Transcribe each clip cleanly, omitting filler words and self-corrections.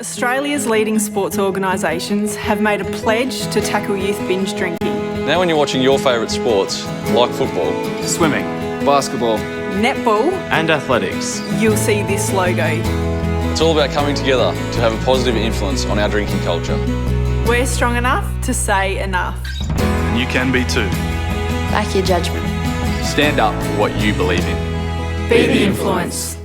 Australia's leading sports organisations have made a pledge to tackle youth binge drinking. Now when you're watching your favourite sports, like football, swimming, basketball, netball and athletics, you'll see this logo. It's all about coming together to have a positive influence on our drinking culture. We're strong enough to say enough. and you can be too. Back your judgment. Stand up for what you believe in. Be the influence.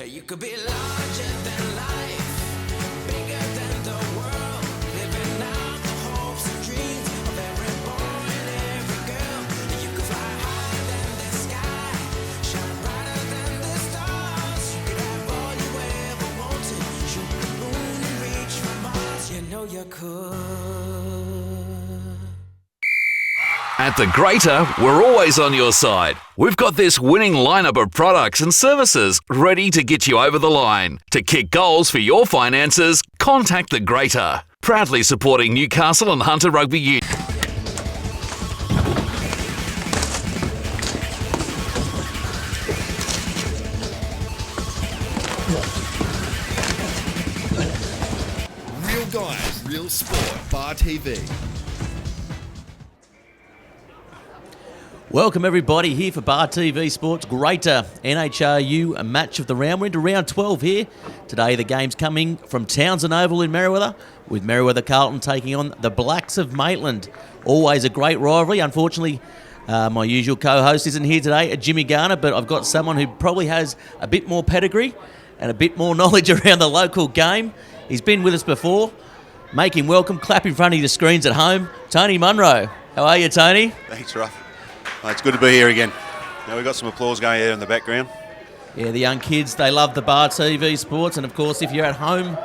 You could be larger than life, bigger than the world, living out the hopes and dreams of every boy and every girl. You could fly higher than the sky, shine brighter than the stars. You could have all you ever wanted, shoot the moon and reach for Mars. You know you could. At The Greater, we're always on your side. We've got this winning lineup of products and services ready to get you over the line. To kick goals for your finances, contact The Greater. Proudly supporting Newcastle and Hunter Rugby Union. Real guys, real sport, Bar TV. Welcome everybody here for Bar TV Sports Greater NHRU a match of the round. We're into round 12 here. Today the game's coming from Townsend Oval in Merewether, with Merewether Carlton taking on the Blacks of Maitland. Always a great rivalry. Unfortunately, my usual co-host isn't here today, Jimmy Garner, but I've got someone who probably has a bit more pedigree and a bit more knowledge around the local game. He's been with us before. Make him welcome, clap in front of your screens at home, Tony Munro. How are you, Tony? Thanks, Ruff. It's good to be here again. Now we've got some applause going there in the background. Yeah, the young kids, they love the Bar TV Sports. And, of course, if you're at home,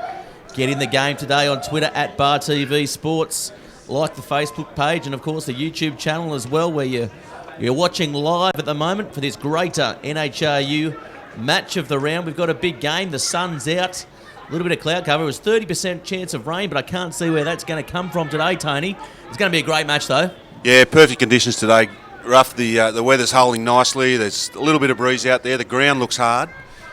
get in the game today on Twitter at Bar TV Sports. Like the Facebook page and, of course, the YouTube channel as well, where you're watching live at the moment for this Greater NHRU match of the round. We've got a big game. The sun's out. A little bit of cloud cover. It was 30% chance of rain, but I can't see where that's going to come from today, Tony. It's going to be a great match, though. Yeah, perfect conditions today. Rough, the weather's holding nicely. There's a little bit of breeze out there. The ground looks hard,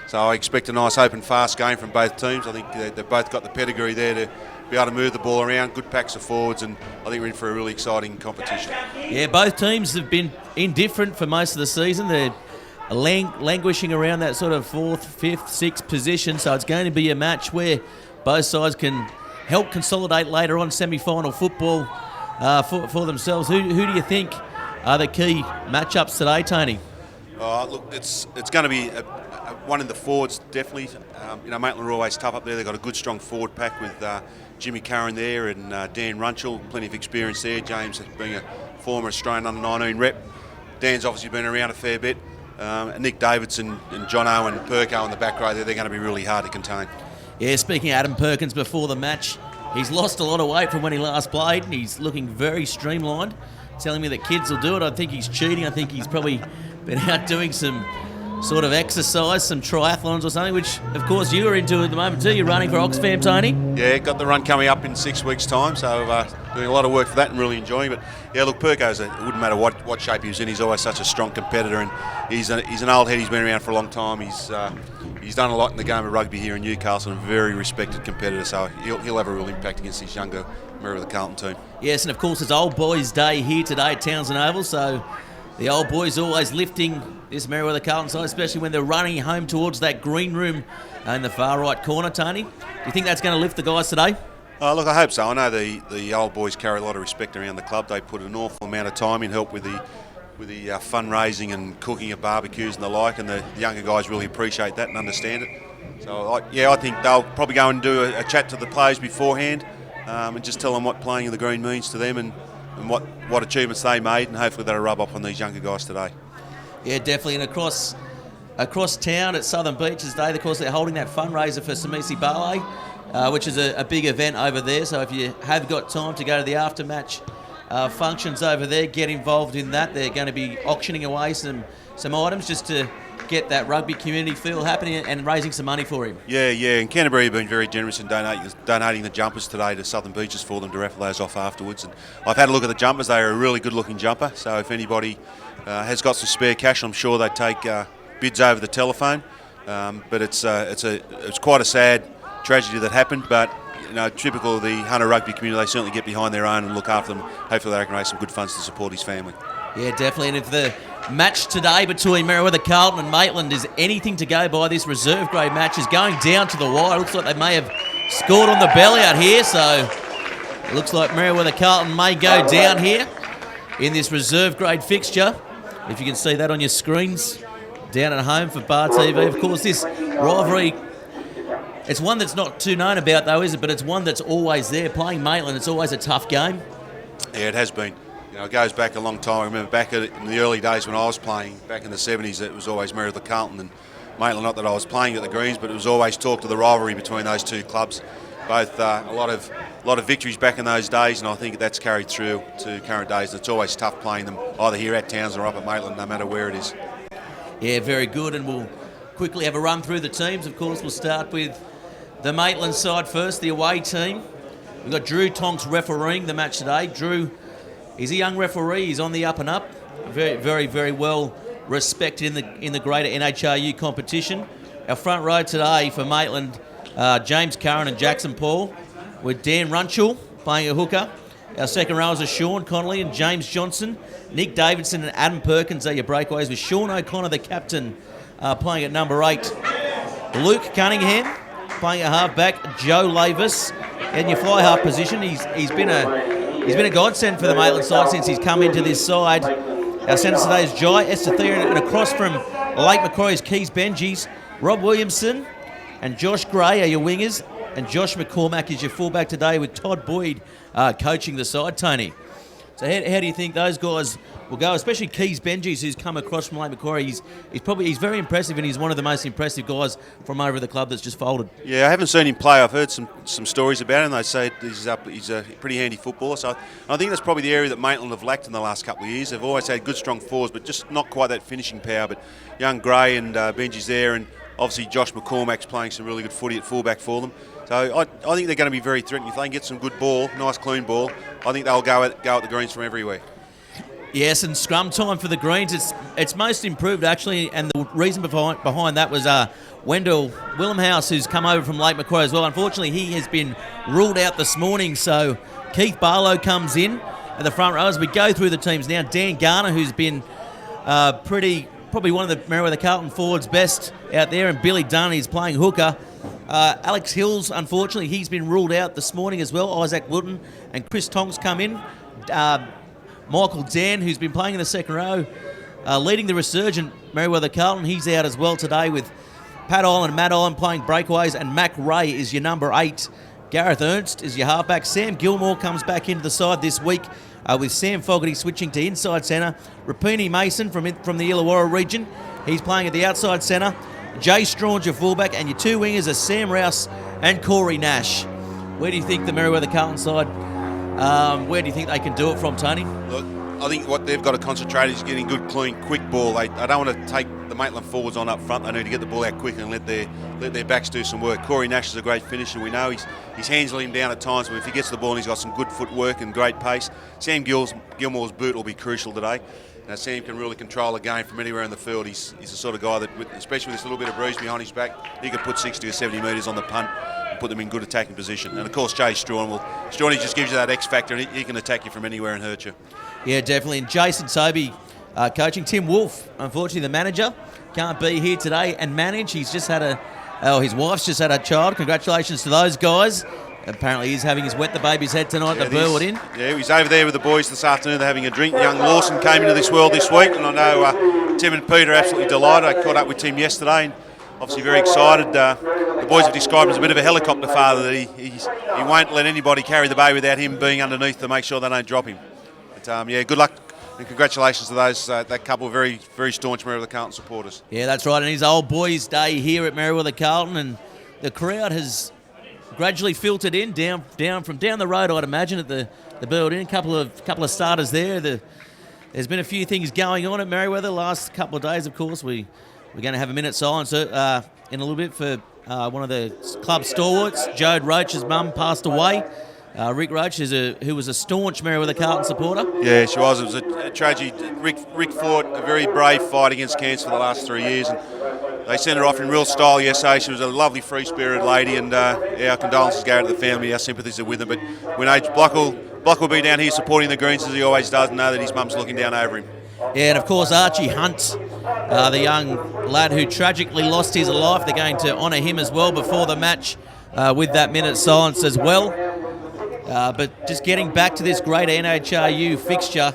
so I expect a nice open, fast game from both teams. I think they've both got the pedigree there to be able to move the ball around. Good packs of forwards, and I think we're in for a really exciting competition. Yeah, both teams have been indifferent for most of the season. They're languishing around that sort of 4th, 5th, 6th position, so it's going to be a match where both sides can help consolidate later on semi-final football for themselves. Who do you think are the key matchups today, Tony? Look, it's going to be one in the forwards, definitely. Maitland are always tough up there. They've got a good, strong forward pack with Jimmy Curran there and Dan Runchell, plenty of experience there. James being a former Australian under-19 rep. Dan's obviously been around a fair bit. Nick Davidson and Jono and Perko in the back row there, they're going to be really hard to contain. Yeah, speaking of Adam Perkins before the match, he's lost a lot of weight from when he last played, and he's looking very streamlined. Telling me that kids will do it. I think he's cheating. I think he's probably been out doing some sort of exercise, some triathlons or something, which, of course, you are into at the moment too. You're running for Oxfam, Tony? Yeah, got the run coming up in 6 weeks' time, so doing a lot of work for that and really enjoying it. But, yeah, look, Perko's, it wouldn't matter what shape he was in, he's always such a strong competitor, and he's an old head. He's been around for a long time. He's done a lot in the game of rugby here in Newcastle, and a very respected competitor, so he'll have a real impact against his younger Merewether Carlton team. Yes, and of course it's Old Boys Day here today at Townsend Oval, so the old boys always lifting this Merewether Carlton side, especially when they're running home towards that green room in the far right corner, Tony. Do you think that's going to lift the guys today? Look, I hope so. I know the old boys carry a lot of respect around the club. They put an awful amount of time in, help with the fundraising and cooking of barbecues and the like, and the younger guys really appreciate that and understand it. So, I think they'll probably go and do a chat to the players beforehand and just tell them what playing in the green means to them and what achievements they made, and hopefully that'll rub off on these younger guys today. Yeah, definitely, and across town at Southern Beaches Day, of course, they're holding that fundraiser for Samisi Ballet, which is a big event over there, so if you have got time to go to the aftermatch functions over there get involved in that. They're going to be auctioning away some items just to get that rugby community feel happening and raising some money for him. Yeah, and Canterbury have been very generous in donating the jumpers today to Southern Beaches for them to raffle those off afterwards. And I've had a look at the jumpers. They are a really good looking jumper. So if anybody has got some spare cash, I'm sure they'd take bids over the telephone. But it's quite a sad tragedy that happened. But typical of the Hunter rugby community, they certainly get behind their own and look after them. Hopefully they can raise some good funds to support his family. Yeah, definitely. And if the match today between Merewether Carlton and Maitland is anything to go by, this reserve grade match is going down to the wire. Looks like they may have scored on the belly out here, so it looks like Merewether Carlton may go down here in this reserve grade fixture. If you can see that on your screens down at home for Bar TV. Of course, this rivalry, it's one that's not too known about though, is it? But it's one that's always there. Playing Maitland, it's always a tough game. Yeah, it has been. It goes back a long time. I remember back in the early days when I was playing, back in the 70s, it was always Merewether Carlton and Maitland. Not that I was playing at the Greens, but it was always talk of the rivalry between those two clubs. Both a lot of victories back in those days, and I think that's carried through to current days. It's always tough playing them either here at Townsend or up at Maitland, no matter where it is. Yeah, very good, and we'll quickly have a run through the teams. Of course, we'll start with the Maitland side first, the away team. We've got Drew Tonks refereeing the match today. Drew, he's a young referee. He's on the up and up. Very, very, very well respected in the greater NHRU competition. Our front row today for Maitland, James Curran and Jackson Paul, with Dan Runchell playing a hooker. Our second rowers are Sean Connolly and James Johnson. Nick Davidson and Adam Perkins are your breakaways, with Sean O'Connor, the captain, playing at number 8. Luke Cunningham playing at half-back. Joe Lavis in your fly half position. He's been a godsend for the Maitland side since he's come into this side. Our centre today is Jai Estathea, and across from Lake Macquarie's Keys Benjis, Rob Williamson and Josh Gray are your wingers, and Josh McCormack is your fullback today, with Todd Boyd coaching the side, Tony. So how do you think those guys will go, especially Keys Benjis, who's come across from Lake Macquarie? He's very impressive, and he's one of the most impressive guys from over the club that's just folded. Yeah, I haven't seen him play. I've heard some stories about him. They say he's a pretty handy footballer. So I think that's probably the area that Maitland have lacked in the last couple of years. They've always had good, strong forwards, but just not quite that finishing power. But young Gray and Benji's there, and obviously Josh McCormack's playing some really good footy at fullback for them. So I think they're going to be very threatening. If they can get some good ball, nice clean ball, I think they'll go at the Greens from everywhere. Yes, and scrum time for the Greens, it's most improved actually, and the reason behind that was Wendell Willemhouse, who's come over from Lake Macquarie as well. Unfortunately, he has been ruled out this morning, so Keith Barlow comes in at the front row. As we go through the teams now, Dan Garner, who's been probably one of the Merewether Carlton forwards best out there, and Billy Dunn, he's playing hooker. Alex Hills, unfortunately, he's been ruled out this morning as well. Isaac Wilton and Chris Tonks come in. Michael Dan, who's been playing in the second row, leading the resurgent Merewether Carlton, he's out as well today, with Pat Island and Matt Island playing breakaways, and Mac Ray is your number 8. Gareth Ernst is your halfback. Sam Gilmore comes back into the side this week, with Sam Fogarty switching to inside centre. Rapini Mason from the Illawarra region, he's playing at the outside centre. Jay Strawn, your fullback, and your two wingers are Sam Rouse and Corey Nash. Where do you think the Merewether Carlton side, where do you think they can do it from, Tony? Look, I think what they've got to concentrate is getting good, clean, quick ball. They don't want to take the Maitland forwards on up front. They need to get the ball out quick and let their backs do some work. Corey Nash is a great finisher. We know his hands let him down at times, but if he gets the ball, he's got some good footwork and great pace. Sam Gilmore's boot will be crucial today. Sam can really control the game from anywhere in the field. He's the sort of guy that, especially with this little bit of bruise behind his back, he can put 60 or 70 metres on the punt and put them in good attacking position. And of course, Jay Strawn just gives you that X factor, and he can attack you from anywhere and hurt you. Yeah, definitely. And Jason Sobey coaching. Tim Wolf, unfortunately the manager, can't be here today and manage. He's just had his wife's just had a child. Congratulations to those guys. Apparently he's having his wet the baby's head tonight to Burwood in. Yeah, he's over there with the boys this afternoon. They're having a drink. Young Lawson came into this world this week, and I know Tim and Pete are absolutely delighted. I caught up with Tim yesterday, and obviously very excited. The boys have described him as a bit of a helicopter father, that he won't let anybody carry the baby without him being underneath to make sure they don't drop him. But good luck and congratulations to those that couple of very, very staunch Merewether Carlton supporters. Yeah, that's right. And his old boys' day here at Merewether Carlton, and the crowd has gradually filtered in down from down the road, I'd imagine, at the building. Couple of starters there. There's been a few things going on at Merewether the last couple of days. Of course, we're going to have a minute's silence in a little bit for one of the club stalwarts. Jode Roach's mum passed away. Rick Roach, who was a staunch Merewether Carlton supporter. Yeah, she was. It was a tragedy. Rick fought a very brave fight against cancer for the last 3 years, and they sent her off in real style yesterday. She was a lovely, free-spirited lady, and our condolences go to the family. Our sympathies are with them. But when Block will be down here supporting the Greens as he always does, and know that his mum's looking down over him. Yeah, and of course Archie Hunt, the young lad who tragically lost his life. They're going to honour him as well before the match with that minute's silence as well. But just getting back to this great NHRU fixture,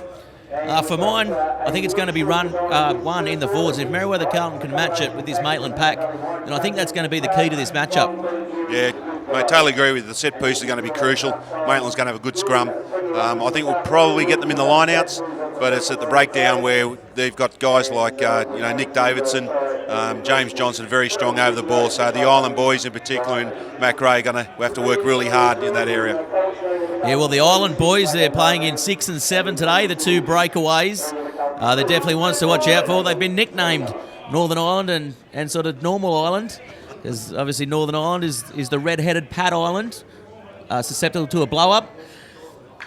for mine, I think it's going to be run one in the forwards. If Merewether Carlton can match it with this Maitland pack, then I think that's going to be the key to this matchup. Yeah, I totally agree with you. The set piece is going to be crucial. Maitland's going to have a good scrum. I think we'll probably get them in the line-outs, but it's at the breakdown where they've got guys like Nick Davidson, James Johnson, very strong over the ball. So the Island boys in particular and Mac Ray are going to have to work really hard in that area. Yeah, well, the Island boys, they're playing in 6 and 7 today, the two breakaways. They're definitely ones to watch out for. They've been nicknamed Northern Ireland and sort of Normal Ireland, because obviously Northern Ireland is the red-headed Pat Island, susceptible to a blow-up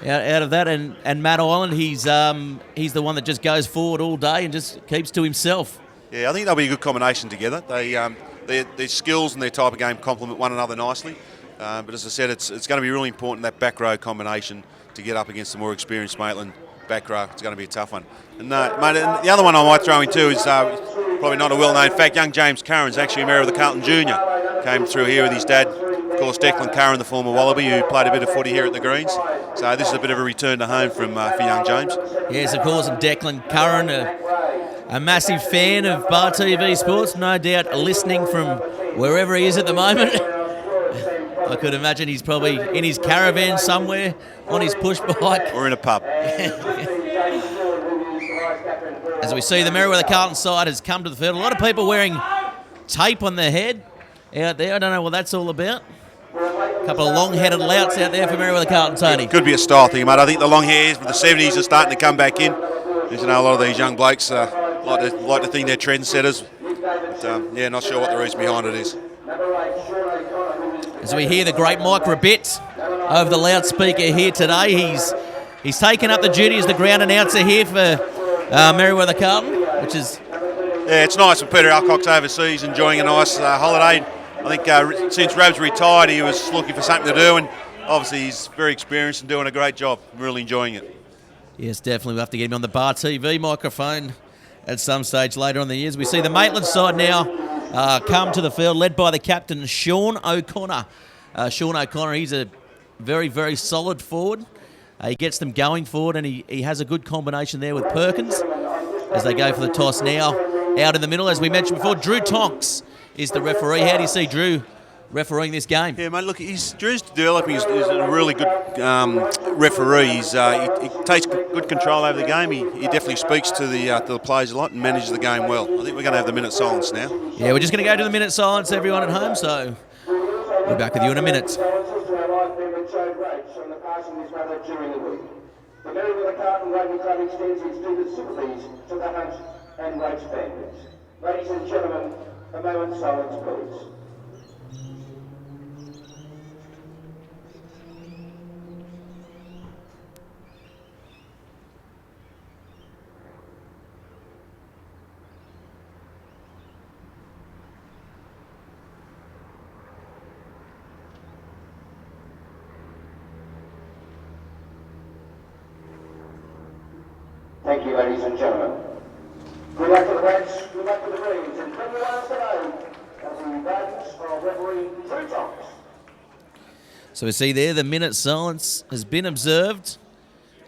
out of that. And Matt Island, he's the one that just goes forward all day and just keeps to himself. Yeah, I think they'll be a good combination together. Their skills and their type of game complement one another nicely. But as I said, it's going to be really important, that back row combination, to get up against the more experienced Maitland back row. It's going to be a tough one. And mate, the other one I might throw in too is probably not a well-known fact. Young James Curran's actually a Merewether Carlton Jr. Came through here with his dad. Of course, Declan Curran, the former Wallaby, who played a bit of footy here at the Greens. So this is a bit of a return to home for young James. Yes, of course, and Declan Curran, a massive fan of Bar TV Sports, no doubt listening from wherever he is at the moment. I could imagine he's probably in his caravan somewhere on his push bike. Or in a pub. As we see, the Merewether Carlton side has come to the field. A lot of people wearing tape on their head out there. I don't know what that's all about. A couple of long-headed louts out there for Merewether Carlton, Tony. It could be a style thing, mate. I think the long hairs from the 70s are starting to come back in. As you know, a lot of these young blokes like to think they're trendsetters. But, not sure what the reason behind it is. As we hear the great Mike Rabbit over the loudspeaker here today, he's taken up the duty as the ground announcer here for Merewether Carlton, which is... Yeah, it's nice when Peter Alcock's overseas enjoying a nice holiday. I think since Rab's retired, he was looking for something to do, and obviously he's very experienced and doing a great job. Really enjoying it. Yes, definitely. We'll have to get him on the Bar TV microphone at some stage later on in the years. We see the Maitland side now come to the field, led by the captain, Sean O'Connor. Sean O'Connor, he's a very, very solid forward. He gets them going forward, and he has a good combination there with Perkins as they go for the toss now. Out in the middle, as we mentioned before, Drew Tonks is the referee. How do you see Drew refereeing this game? Yeah, mate, look, Drew's developing is a really good referee. He takes good control over the game. He definitely speaks to the players a lot and manages the game well. I think we're going to have the minute silence now. Yeah, we're just going to go to the minute silence, everyone at home, so we're back with you in a minute. The Merewether Carlton Rugby Club extends its deepest sympathies to the Hunt and Roach families. Ladies and gentlemen, a moment's silence, please. Thank you, ladies and gentlemen. Good luck to the Reds, good luck to the Greens, and 20 hours today as the guidance of referee Drew Tonks. So we see there the minute silence has been observed.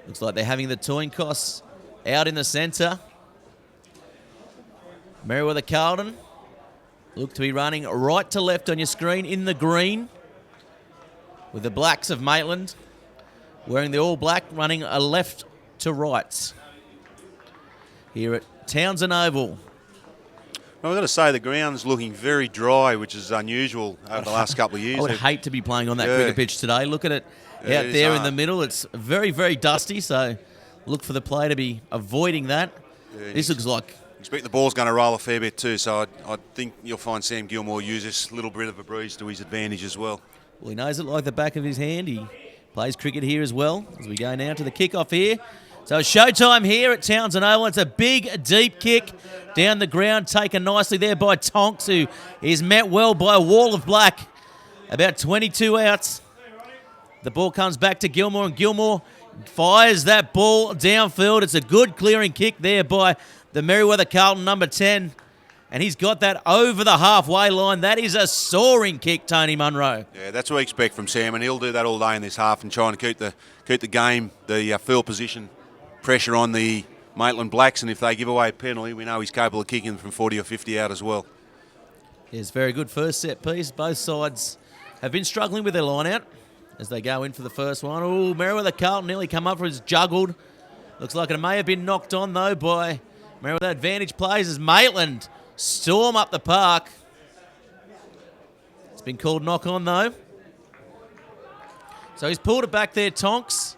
Looks like they're having the Toinkos out in the centre. Merewether Carlton look to be running right to left on your screen in the green, with the Blacks of Maitland wearing the all black, running a left to right here at Townsend Oval. Well, I've got to say the ground's looking very dry, which is unusual over the last couple of years. I would hate to be playing on that Yeah. cricket pitch today. Look at it out it there is in the middle. It's very, very dusty, so look for the player to be avoiding that. Yeah, This looks like... expect the ball's going to roll a fair bit too, so I think you'll find Sam Gilmore use this little bit of a breeze to his advantage as well. Well, he knows it like the back of his hand. He plays cricket here as well as we go now to the kickoff here. So it's showtime here at Townsend Oval. It's a big, deep kick down the ground, taken nicely there by Tonks, who is met well by a wall of black. About 22 outs. The ball comes back to Gilmore, and Gilmore fires that ball downfield. It's a good clearing kick there by the Merewether Carlton number 10. And he's got that over the halfway line. That is a soaring kick, Tony Munro. Yeah, that's what we expect from Sam, and he'll do that all day in this half and trying to keep the game, the field position pressure on the Maitland Blacks, and if they give away a penalty, we know he's capable of kicking from 40 or 50 out as well. Yes, very good first set piece. Both sides have been struggling with their line out as they go in for the first one. Oh, Merewether Carlton nearly come up for his juggled. Looks like it may have been knocked on, though, by Merewether. Advantage plays as Maitland storm up the park. It's been called knock on, though. So he's pulled it back there, Tonks.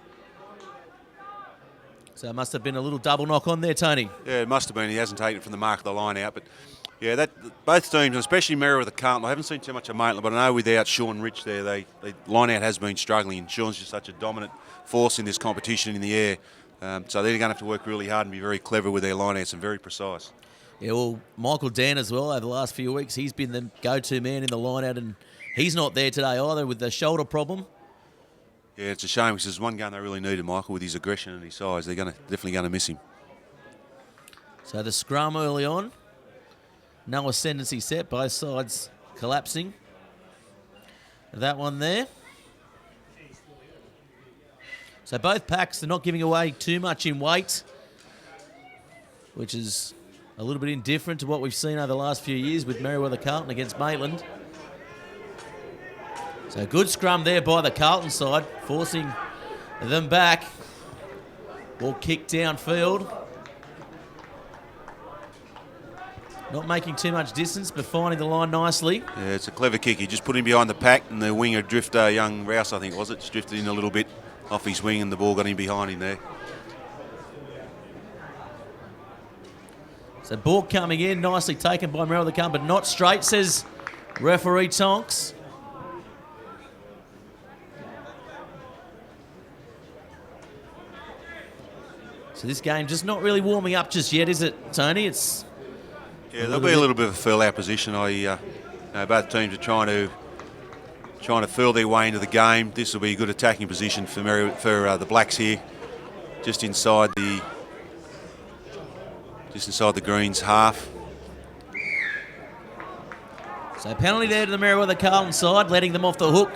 So it must have been a little double knock on there, Tony. Yeah, it must have been. He hasn't taken it from the mark of the line out. But, yeah, both teams, especially Merewether Carlton, I haven't seen too much of Maitland, but I know without Sean Rich there, the line out has been struggling. And Sean's just such a dominant force in this competition in the air. So they're going to have to work really hard and be very clever with their line outs and very precise. Yeah, well, Michael Dan as well over the last few weeks, he's been the go-to man in the line out, and he's not there today either with the shoulder problem. Yeah, it's a shame because there's one gun they really needed, Michael, with his aggression and his size. They're definitely going to miss him. So the scrum early on. No ascendancy set, both sides collapsing. That one there. So both packs are not giving away too much in weight, which is a little bit indifferent to what we've seen over the last few years with Merewether Carlton against Maitland. So good scrum there by the Carlton side, forcing them back. Ball kicked downfield. Not making too much distance, but finding the line nicely. Yeah, it's a clever kick. He just put him behind the pack, and the winger drifter, young Rouse, I think, was it? Just drifted in a little bit off his wing, and the ball got in behind him there. So ball coming in, nicely taken by Merewether Carlton, but not straight, says referee Tonks. So this game just not really warming up just yet, is it, Tony? It's there'll be a little bit of a feel-out position. Both teams are trying to feel their way into the game. This will be a good attacking position for the Blacks here, just inside the Greens half. So penalty there to the Merewether Carlton side, letting them off the hook.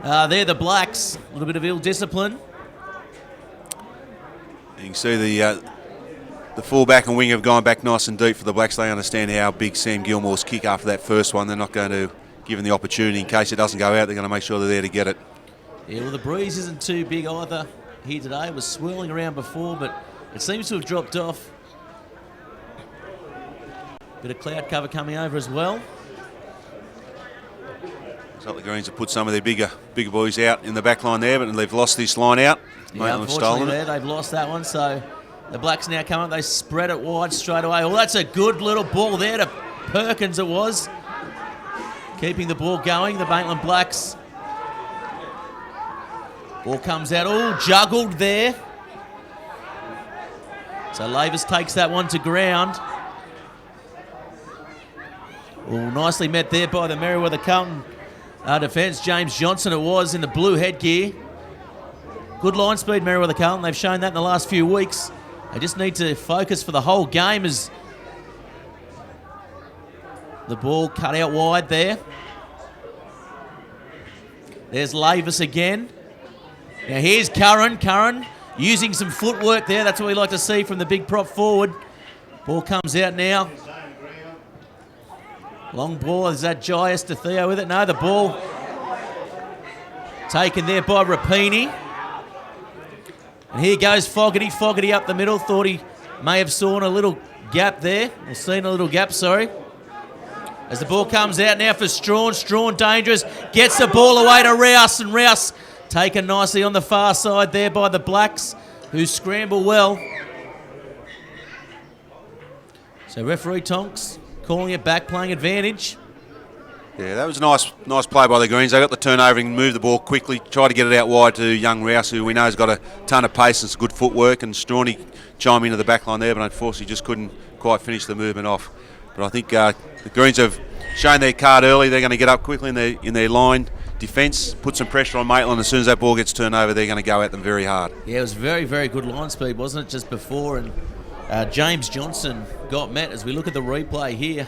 They're the Blacks, a little bit of ill discipline. You can see the fullback and wing have gone back nice and deep for the Blacks. They understand how big Sam Gilmore's kick after that first one. They're not going to give him the opportunity in case it doesn't go out. They're going to make sure they're there to get it. Yeah, well, the breeze isn't too big either here today. It was swirling around before, but it seems to have dropped off. Bit of cloud cover coming over as well. Looks like the Greens have put some of their bigger boys out in the back line there, but they've lost this line out. Yeah, unfortunately they've lost that one, so the Blacks now come up. They spread it wide straight away. Well, that's a good little ball there to Perkins it was. Keeping the ball going, the Maitland Blacks. Ball comes out, all juggled there. So Lavis takes that one to ground. Oh, nicely met there by the Merewether Carlton defence. James Johnson it was in the blue headgear. Good line speed, Merewether Carlton. They've shown that in the last few weeks. They just need to focus for the whole game as the ball cut out wide there. There's Lavis again. Now here's Curran. Curran using some footwork there. That's what we like to see from the big prop forward. Ball comes out now. Long ball. Is that Jaius to Theo with it? No, the ball taken there by Rapini. And here goes Fogarty. Fogarty up the middle. Thought he may have sawn a little gap there. We've seen a little gap, sorry. As the ball comes out now for Strawn. Strawn dangerous. Gets the ball away to Rouse, and Rouse taken nicely on the far side there by the Blacks, who scramble well. So referee Tonks calling it back, playing advantage. Yeah, that was a nice play by the Greens. They got the turnover and moved the ball quickly, tried to get it out wide to young Rouse, who we know has got a ton of pace and some good footwork, and Strawny chimed into the back line there, but unfortunately just couldn't quite finish the movement off. But I think the Greens have shown their card early. They're going to get up quickly in their line defence, put some pressure on Maitland. As soon as that ball gets turned over, they're going to go at them very hard. Yeah, it was very, very good line speed, wasn't it, just before? And James Johnson got met as we look at the replay here.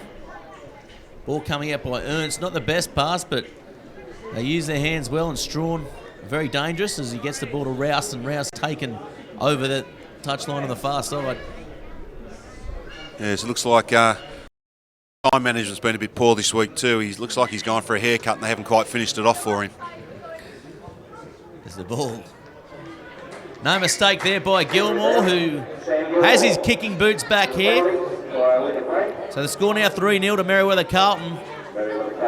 Ball coming out by Ernst. Not the best pass, but they use their hands well, and Strawn very dangerous as he gets the ball to Rouse, and Rouse taken over the touchline on the far side. Yes, it looks like time management's been a bit poor this week too. He looks like he's gone for a haircut and they haven't quite finished it off for him. There's the ball. No mistake there by Gilmore, who has his kicking boots back here. So the score now 3-0 to Merewether Carlton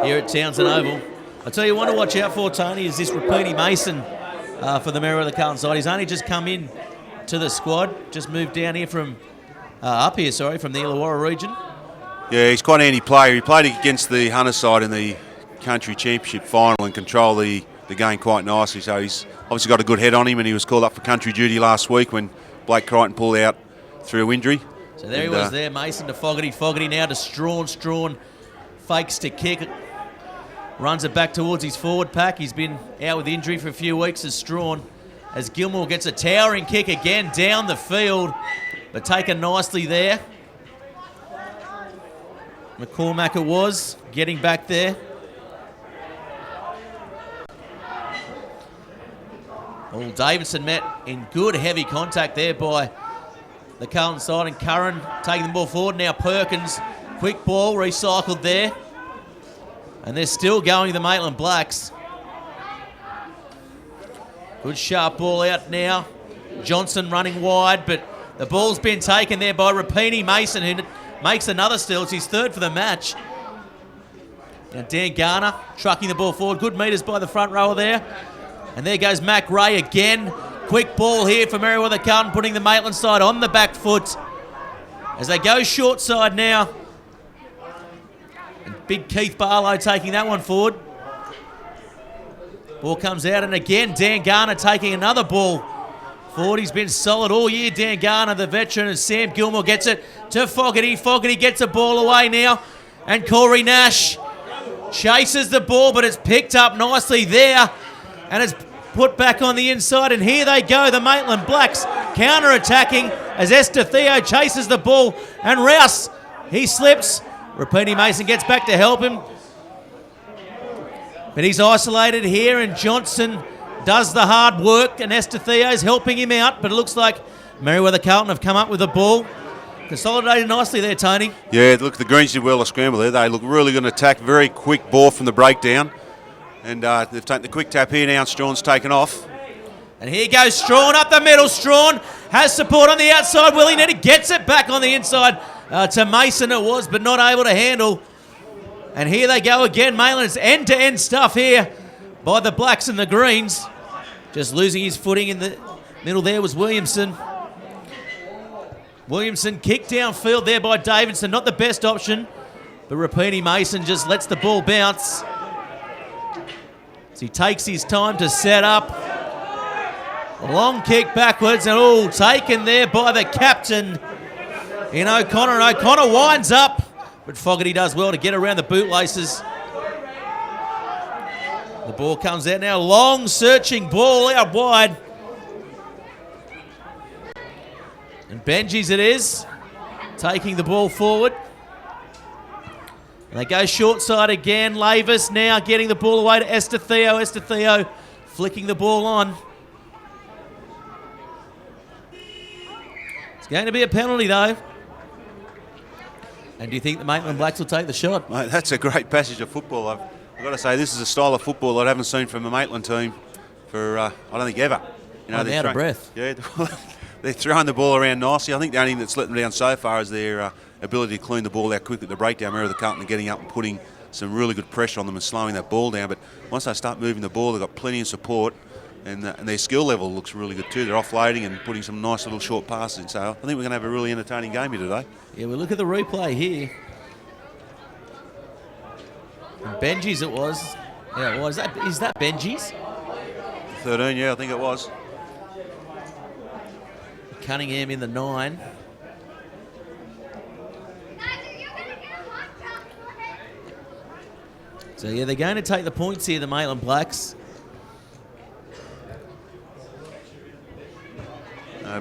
here at Townsend Oval. I'll tell you one to watch out for, Tony, is this Rapini Mason for the Merewether Carlton side. He's only just come in to the squad, just moved down here from from the Illawarra region. Yeah, he's quite an handy player. He played against the Hunter side in the country championship final and controlled the game quite nicely. So he's obviously got a good head on him, and he was called up for country duty last week when Blake Crichton pulled out through injury. So there he was there, Mason to Fogarty. Fogarty now to Strawn. Strawn fakes to kick. Runs it back towards his forward pack. He's been out with injury for a few weeks as Strawn. As Gilmore gets a towering kick again down the field, but taken nicely there. McCormack it was, getting back there. Oh, Davidson met in good heavy contact there by the Carlton side, and Curran taking the ball forward. Now Perkins, quick ball, recycled there. And they're still going, the Maitland Blacks. Good sharp ball out now. Johnson running wide, but the ball's been taken there by Rapini Mason, who makes another steal. It's his third for the match. Now Dan Garner trucking the ball forward. Good meters by the front rower there. And there goes Mac Ray again. Quick ball here for Merewether Carlton, putting the Maitland side on the back foot as they go short side now. And big Keith Barlow taking that one forward. Ball comes out, and again Dan Garner taking another ball forward. He's been solid all year, Dan Garner, the veteran, and Sam Gilmore gets it to Fogarty. Fogarty gets the ball away now, and Corey Nash chases the ball, but it's picked up nicely there, and it's put back on the inside, and here they go, the Maitland Blacks counter-attacking as Esther Theo chases the ball, and Rouse, he slips. Rapini Mason gets back to help him, but he's isolated here, and Johnson does the hard work, and Esther Theo's helping him out, but it looks like Merewether Carlton have come up with the ball. Consolidated nicely there, Tony. Yeah, look, the Greens did well to scramble there. They look really good to attack. Very quick ball from the breakdown. And they've taken the quick tap here now, and Strawn's taken off. And here goes Strawn up the middle. Strawn has support on the outside. Willie Nettie gets it back on the inside to Mason it was, but not able to handle. And here they go again. Maitland's end-to-end stuff here by the Blacks and the Greens. Just losing his footing in the middle there was Williamson. Williamson kicked downfield there by Davidson. Not the best option, but Rapini Mason just lets the ball bounce. So he takes his time to set up. A long kick backwards, and all taken there by the captain in O'Connor. And O'Connor winds up, but Fogarty does well to get around the bootlaces. The ball comes out now. Long searching ball out wide. And Benji's it is, taking the ball forward. And they go short side again. Lavis now getting the ball away to Esther Theo. Esther Theo flicking the ball on. It's going to be a penalty though. And do you think the Maitland Blacks will take the shot? Mate, that's a great passage of football. I've got to say, this is a style of football that I haven't seen from the Maitland team for, I don't think, ever. I'm out of breath. Yeah, they're throwing the ball around nicely. I think the only thing that's let them down so far is their ability to clean the ball out quickly at the breakdown. Merewether Carlton are getting up and putting some really good pressure on them and slowing that ball down. But once they start moving the ball, they've got plenty of support, and their skill level looks really good too. They're offloading and putting some nice little short passes in. So I think we're going to have a really entertaining game here today. Yeah, we'll look at the replay here. And Benji's it was. Yeah, it was. Is that Benji's? 13, yeah, I think it was. Cunningham in the 9. So, yeah, they're going to take the points here, the Maitland Blacks.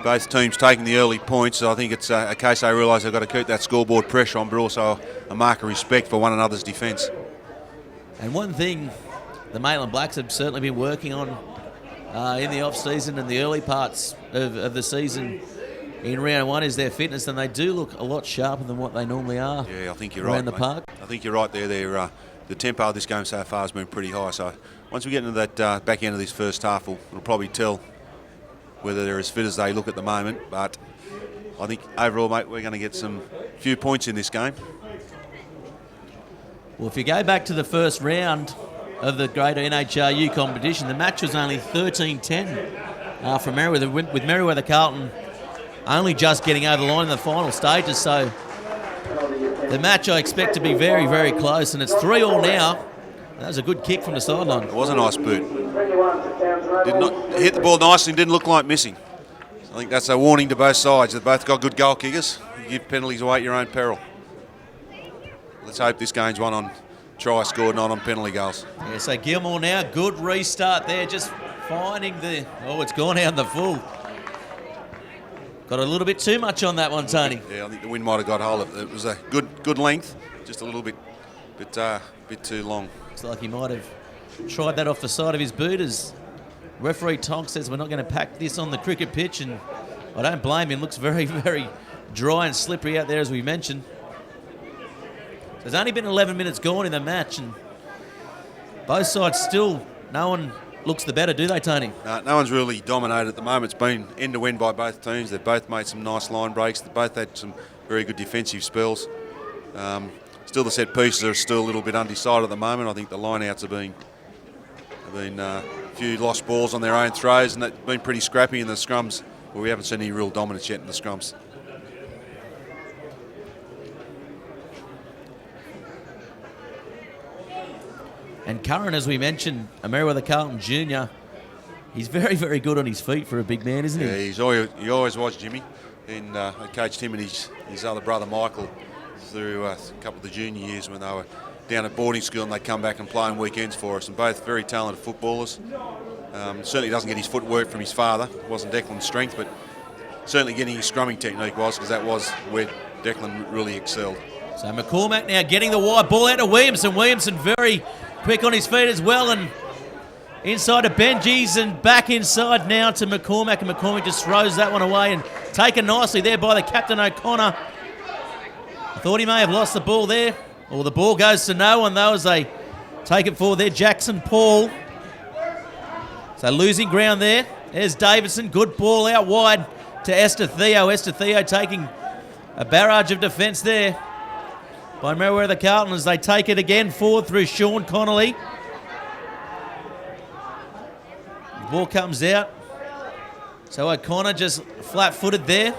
Both teams taking the early points, so I think it's a case they realise they've got to keep that scoreboard pressure on, but also a mark of respect for one another's defence. And one thing the Maitland Blacks have certainly been working on in the off-season and the early parts of the season in round 1 is their fitness, and they do look a lot sharper than what they normally are. Yeah, I think you're around right, the mate. park. I think you're right there. The tempo of this game so far has been pretty high, so once we get into that back end of this first half, we'll probably tell whether they're as fit as they look at the moment. But I think overall, mate, we're going to get some few points in this game. Well, if you go back to the first round of the greater NHRU competition, the match was only 13-10 for Merewether, with Merewether Carlton only just getting over the line in the final stages. So the match I expect to be very, very close, and it's 3-3 now. That was a good kick from the sideline. It was a nice boot. Hit the ball nicely and didn't look like missing. I think that's a warning to both sides. They've both got good goal kickers. You give penalties away at your own peril. Let's hope this game's won on try scored, not on penalty goals. Yeah, so Gilmore now, good restart there, just finding the... Oh, it's gone out in the full. Got a little bit too much on that one, Tony. Yeah, I think the wind might have got hold of it. It was a good length, just a little bit too long. Looks like he might have tried that off the side of his boot, as referee Tonk says we're not going to pack this on the cricket pitch, and I don't blame him. Looks very, very dry and slippery out there, as we mentioned. There's only been 11 minutes gone in the match, and both sides still, no one looks the better, do they, Tony? No one's really dominated at the moment. It's been end-to-end by both teams. They've both made some nice line breaks. They've both had some very good defensive spells. Still, the set pieces are still a little bit undecided at the moment. I think the line-outs have been a few lost balls on their own throws, and they've been pretty scrappy in the scrums. Well, we haven't seen any real dominance yet in the scrums. And Curran, as we mentioned, a Merewether Carlton Junior, he's very, very good on his feet for a big man, isn't he? Yeah, he always was, Jimmy. And I coached him and his other brother Michael through a couple of the junior years when they were down at boarding school, and they'd come back and play on weekends for us, and both very talented footballers. Certainly doesn't get his footwork from his father. It wasn't Declan's strength, but certainly getting his scrumming technique was, because that was where Declan really excelled. So McCormack now getting the wide ball out to Williamson. Williamson very quick on his feet as well, and inside to Benji's and back inside now to McCormack, and McCormack just throws that one away and taken nicely there by the captain O'Connor. I thought he may have lost the ball there, or the ball goes to no one though as they take it forward there. Jackson Paul. So losing ground there. There's Davidson, good ball out wide to Esther Theo. Esther Theo taking a barrage of defence there by Merewether Carlton as they take it again forward through Sean Connolly. The ball comes out. So O'Connor just flat-footed there.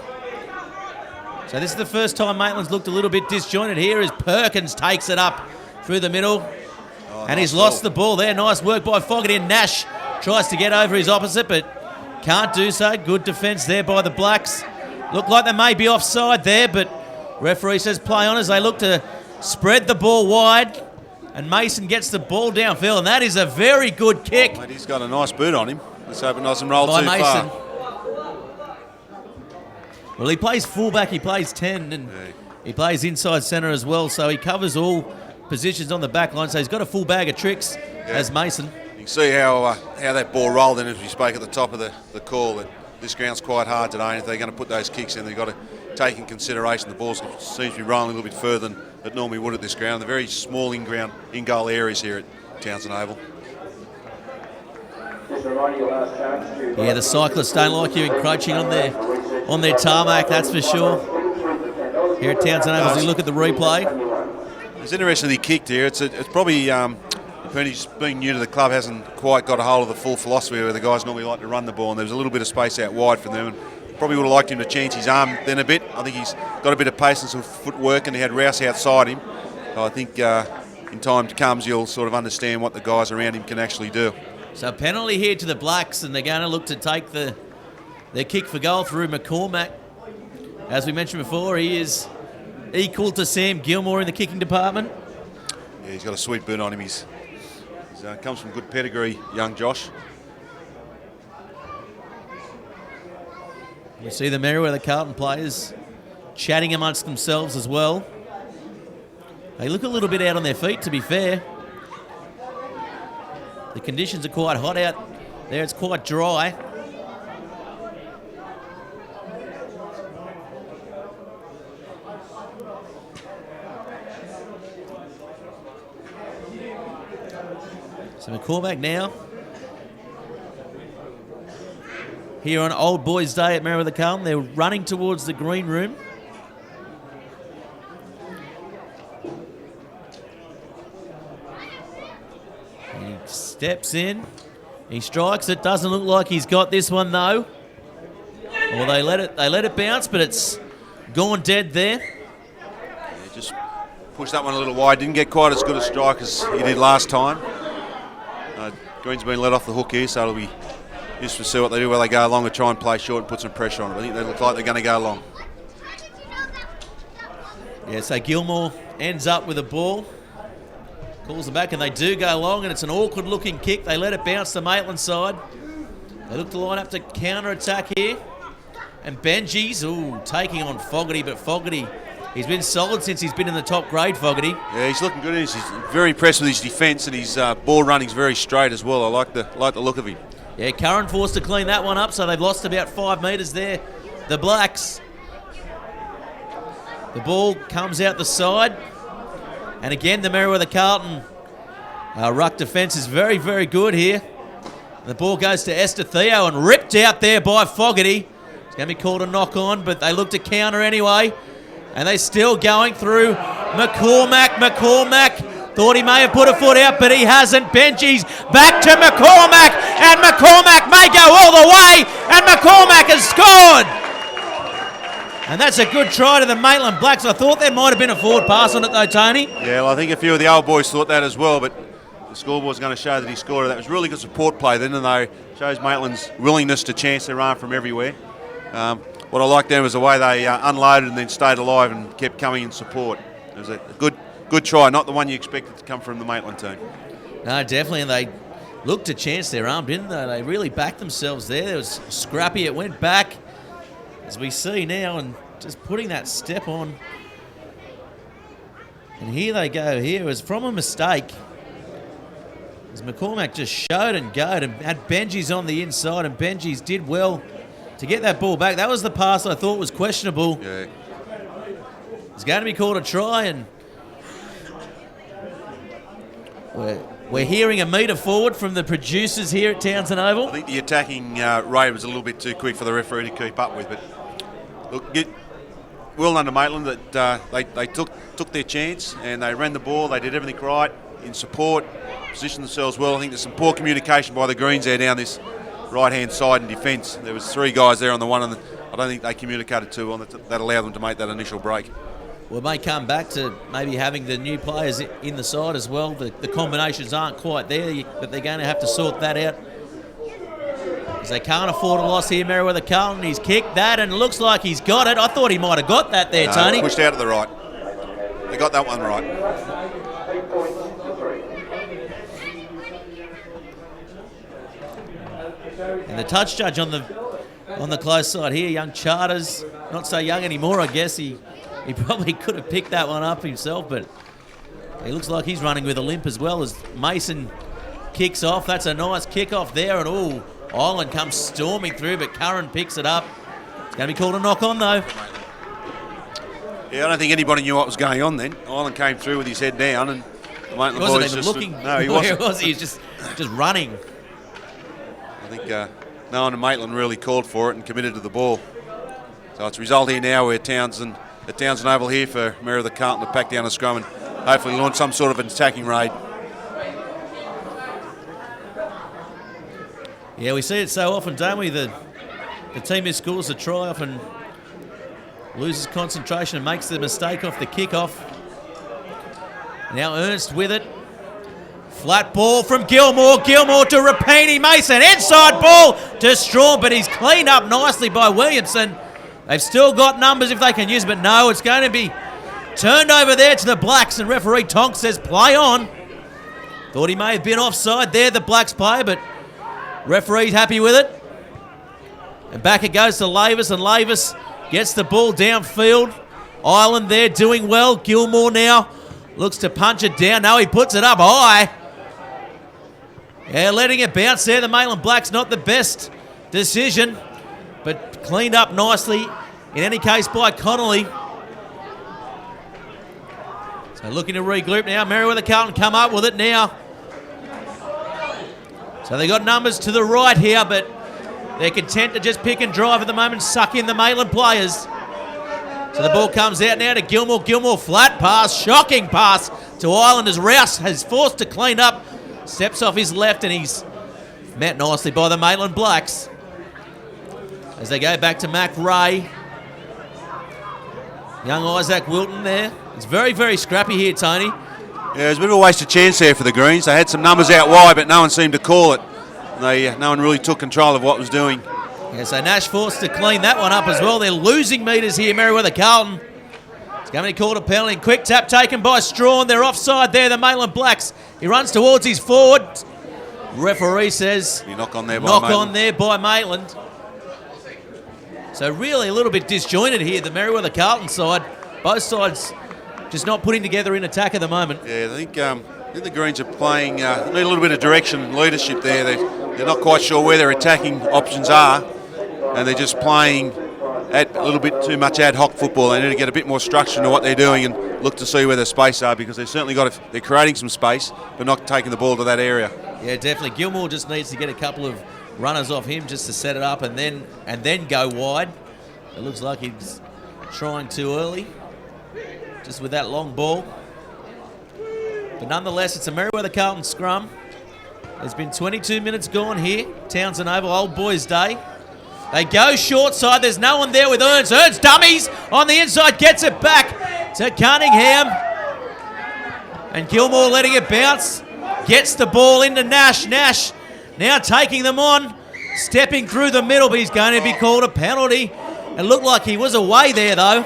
So this is the first time Maitland's looked a little bit disjointed here as Perkins takes it up through the middle. And he's lost the ball there. Nice work by Fogarty, and Nash tries to get over his opposite but can't do so. Good defence there by the Blacks. Look like they may be offside there, but referee says play on as they look to spread the ball wide, and Mason gets the ball downfield, and that is a very good kick. Mate, he's got a nice boot on him. Let's hope it doesn't roll by too Mason. far. Well, he plays fullback, he plays 10, and he plays inside centre as well, so he covers all positions on the back line, so he's got a full bag of tricks as Mason. You can see how that ball rolled in, as we spoke at the top of the call, that this ground's quite hard today, and if they're going to put those kicks in, they've got to take in consideration the ball seems to be rolling a little bit further than it normally would at this ground. They're very small in-goal areas here at Townsend Oval. This Yeah, the cyclists don't like you encroaching on their tarmac, that's for sure. Here at Townsend Oval, as we look at the replay. It's interesting he kicked here. It's probably Penny's being new to the club hasn't quite got a hold of the full philosophy where the guys normally like to run the ball, and there was a little bit of space out wide for them. And probably would have liked him to chance his arm then a bit. I think he's got a bit of pace and some footwork, and he had Rouse outside him. So I think in time comes you'll sort of understand what the guys around him can actually do. So penalty here to the Blacks, and they're going to look to take their kick for goal through McCormack. As we mentioned before, he is equal to Sam Gilmore in the kicking department. Yeah, he's got a sweet burn on him. He's comes from good pedigree, young Josh. You see the Merewether Carlton players chatting amongst themselves as well. They look a little bit out on their feet, to be fair. The conditions are quite hot out there. It's quite dry. So McCormack now here on Old Boys Day at Merewether Carlton. They're running towards the green room. He steps in. He strikes it. Doesn't look like he's got this one though. Well, they let it bounce, but it's gone dead there. Yeah, just pushed that one a little wide. Didn't get quite as good a strike as he did last time. Green's been let off the hook here, so it'll be just to see what they do where they go along and try and play short and put some pressure on it. I think they look like they're going to go long. Yeah, so Gilmore ends up with a ball, calls it back, and they do go long, and it's an awkward looking kick. They let it bounce to Maitland's side. They look to line up to counter-attack here. And Benji's, taking on Fogarty, but Fogarty, he's been solid since he's been in the top grade, Fogarty. Yeah, he's looking good. He's very impressed with his defence, and his ball running's very straight as well. I like the look of him. Yeah, Curran forced to clean that one up, so they've lost about 5 metres there, the Blacks. The ball comes out the side. And again, the Merewether Carlton ruck defence is very, very good here. The ball goes to Esther Theo and ripped out there by Fogarty. It's going to be called a knock-on, but they look to counter anyway. And they're still going through McCormack. McCormack thought he may have put a foot out, but he hasn't. Benji's back to McCormack, and McCormack may go all the way, and McCormack has scored. And that's a good try to the Maitland Blacks. I thought there might have been a forward pass on it though, Tony. Yeah, well, I think a few of the old boys thought that as well, but the scoreboard's going to show that he scored. That was really good support play then, and though shows Maitland's willingness to chance their arm from everywhere. What I liked then was the way they unloaded and then stayed alive and kept coming in support. It was a good try, not the one you expected to come from the Maitland team. No, definitely, and they looked to chance their arm, didn't they? They really backed themselves there. It was scrappy. It went back, as we see now, and just putting that step on. And here they go. Here it was from a mistake, as McCormack just showed and goed and had Benji's on the inside, and Benji's did well to get that ball back. That was the pass I thought was questionable. Yeah. It's going to be called a try, and we're hearing a metre forward from the producers here at Townsend Oval. I think the attacking rate was a little bit too quick for the referee to keep up with, but look, well done to Maitland that they took their chance and they ran the ball. They did everything right in support, positioned themselves well. I think there's some poor communication by the Greens there down this right-hand side in defence. There was 3 guys there on the one, and I don't think they communicated too well. That allowed them to make that initial break. We may come back to maybe having the new players in the side as well. The combinations aren't quite there, but they're going to have to sort that out, because they can't afford a loss here. Merewether Carlton, he's kicked that and looks like he's got it. I thought he might have got that there, Tony. Pushed out to the right. They got that one right. And the touch judge on the close side here, young Charters, not so young anymore, I guess. He probably could have picked that one up himself, but he looks like he's running with a limp as well as Mason kicks off. That's a nice kick off there, and Island comes storming through, but Curran picks it up. It's going to be called a knock-on though. Yeah, I don't think anybody knew what was going on then. Island came through with his head down, and the Maitland boys even looking. No, he wasn't. Where was he? He was just running. think no one in Maitland really called for it and committed to the ball. So it's a result here now where Townsend Oval here for Merewether Carlton to pack down a scrum and hopefully launch some sort of an attacking raid. Yeah, we see it so often, don't we? The team who scores a try often loses concentration and makes the mistake off the kickoff. Now Ernst with it. Flat ball from Gilmore. Gilmore to Rapini. Mason. Inside ball to Strawn, but he's cleaned up nicely by Williamson. They've still got numbers if they can use, but no, it's going to be turned over there to the Blacks, and referee Tonk says play on. Thought he may have been offside there, the Blacks player, but referee's happy with it. And back it goes to Lavis, and Lavis gets the ball downfield. Ireland there doing well. Gilmore now looks to punch it down. No, he puts it up high. Yeah, letting it bounce there. The Maitland Blacks not the best decision, but cleaned up nicely in any case by Connolly. So looking to regroup now. Merewether Carlton come up with it now. So they got numbers to the right here, but they're content to just pick and drive at the moment, suck in the Maitland players. So the ball comes out now to Gilmore. Gilmore flat pass, shocking pass to Ireland as Rouse has forced to clean up. Steps off his left and he's met nicely by the Maitland Blacks. As they go back to Mac Ray. Young Isaac Wilton there. It's very, very scrappy here, Tony. Yeah, it was a bit of a wasted chance there for the Greens. They had some numbers out wide, but no one seemed to call it. No one really took control of what was doing. Yeah, so Nash forced to clean that one up as well. They're losing metres here, Merewether Carlton. It's going to be called a penalty. Quick tap taken by Strawn. They're offside there, the Maitland Blacks. He runs towards his forward. Referee says knock on there by Maitland. So really a little bit disjointed here, the Merewether Carlton side. Both sides just not putting together in attack at the moment. Yeah, I think the Greens are playing, need a little bit of direction and leadership there. They're not quite sure where their attacking options are, and they're just playing at a little bit too much ad hoc football. They need to get a bit more structure into what they're doing and look to see where their space are, because they've certainly they're creating some space, but not taking the ball to that area. Yeah, definitely. Gilmore just needs to get a couple of runners off him just to set it up and then go wide. It looks like he's trying too early, just with that long ball. But nonetheless, it's a Merewether Carlton scrum. There's been 22 minutes gone here. Townsend Oval, Old Boys Day. They go short side. There's no one there with Ernst. Ernst dummies on the inside, gets it back to Cunningham. And Gilmore letting it bounce. Gets the ball into Nash. Nash now taking them on. Stepping through the middle, but he's going to be called a penalty. It looked like he was away there, though.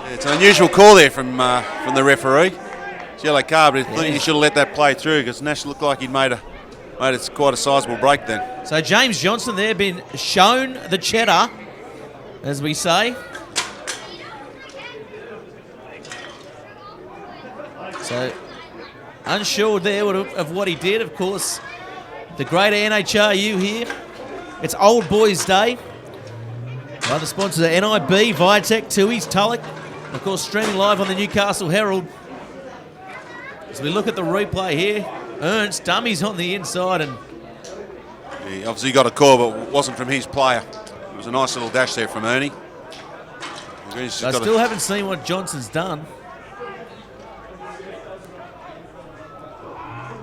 It's an unusual call there from the referee. It's yellow card, but I think he should have let that play through, because Nash looked like he'd made it quite a sizable break then. So James Johnson there been shown the cheddar, as we say. So unsure there of what he did. Of course, the greater NHRU here. It's Old Boys Day. Other sponsors are NIB, Viatech, Tui's, Tulloch. Of course, streaming live on the Newcastle Herald. As we look at the replay here, Ernst dummies on the inside, and he obviously got a call, but it wasn't from his player. It was a nice little dash there from Ernie. I still haven't seen what Johnson's done.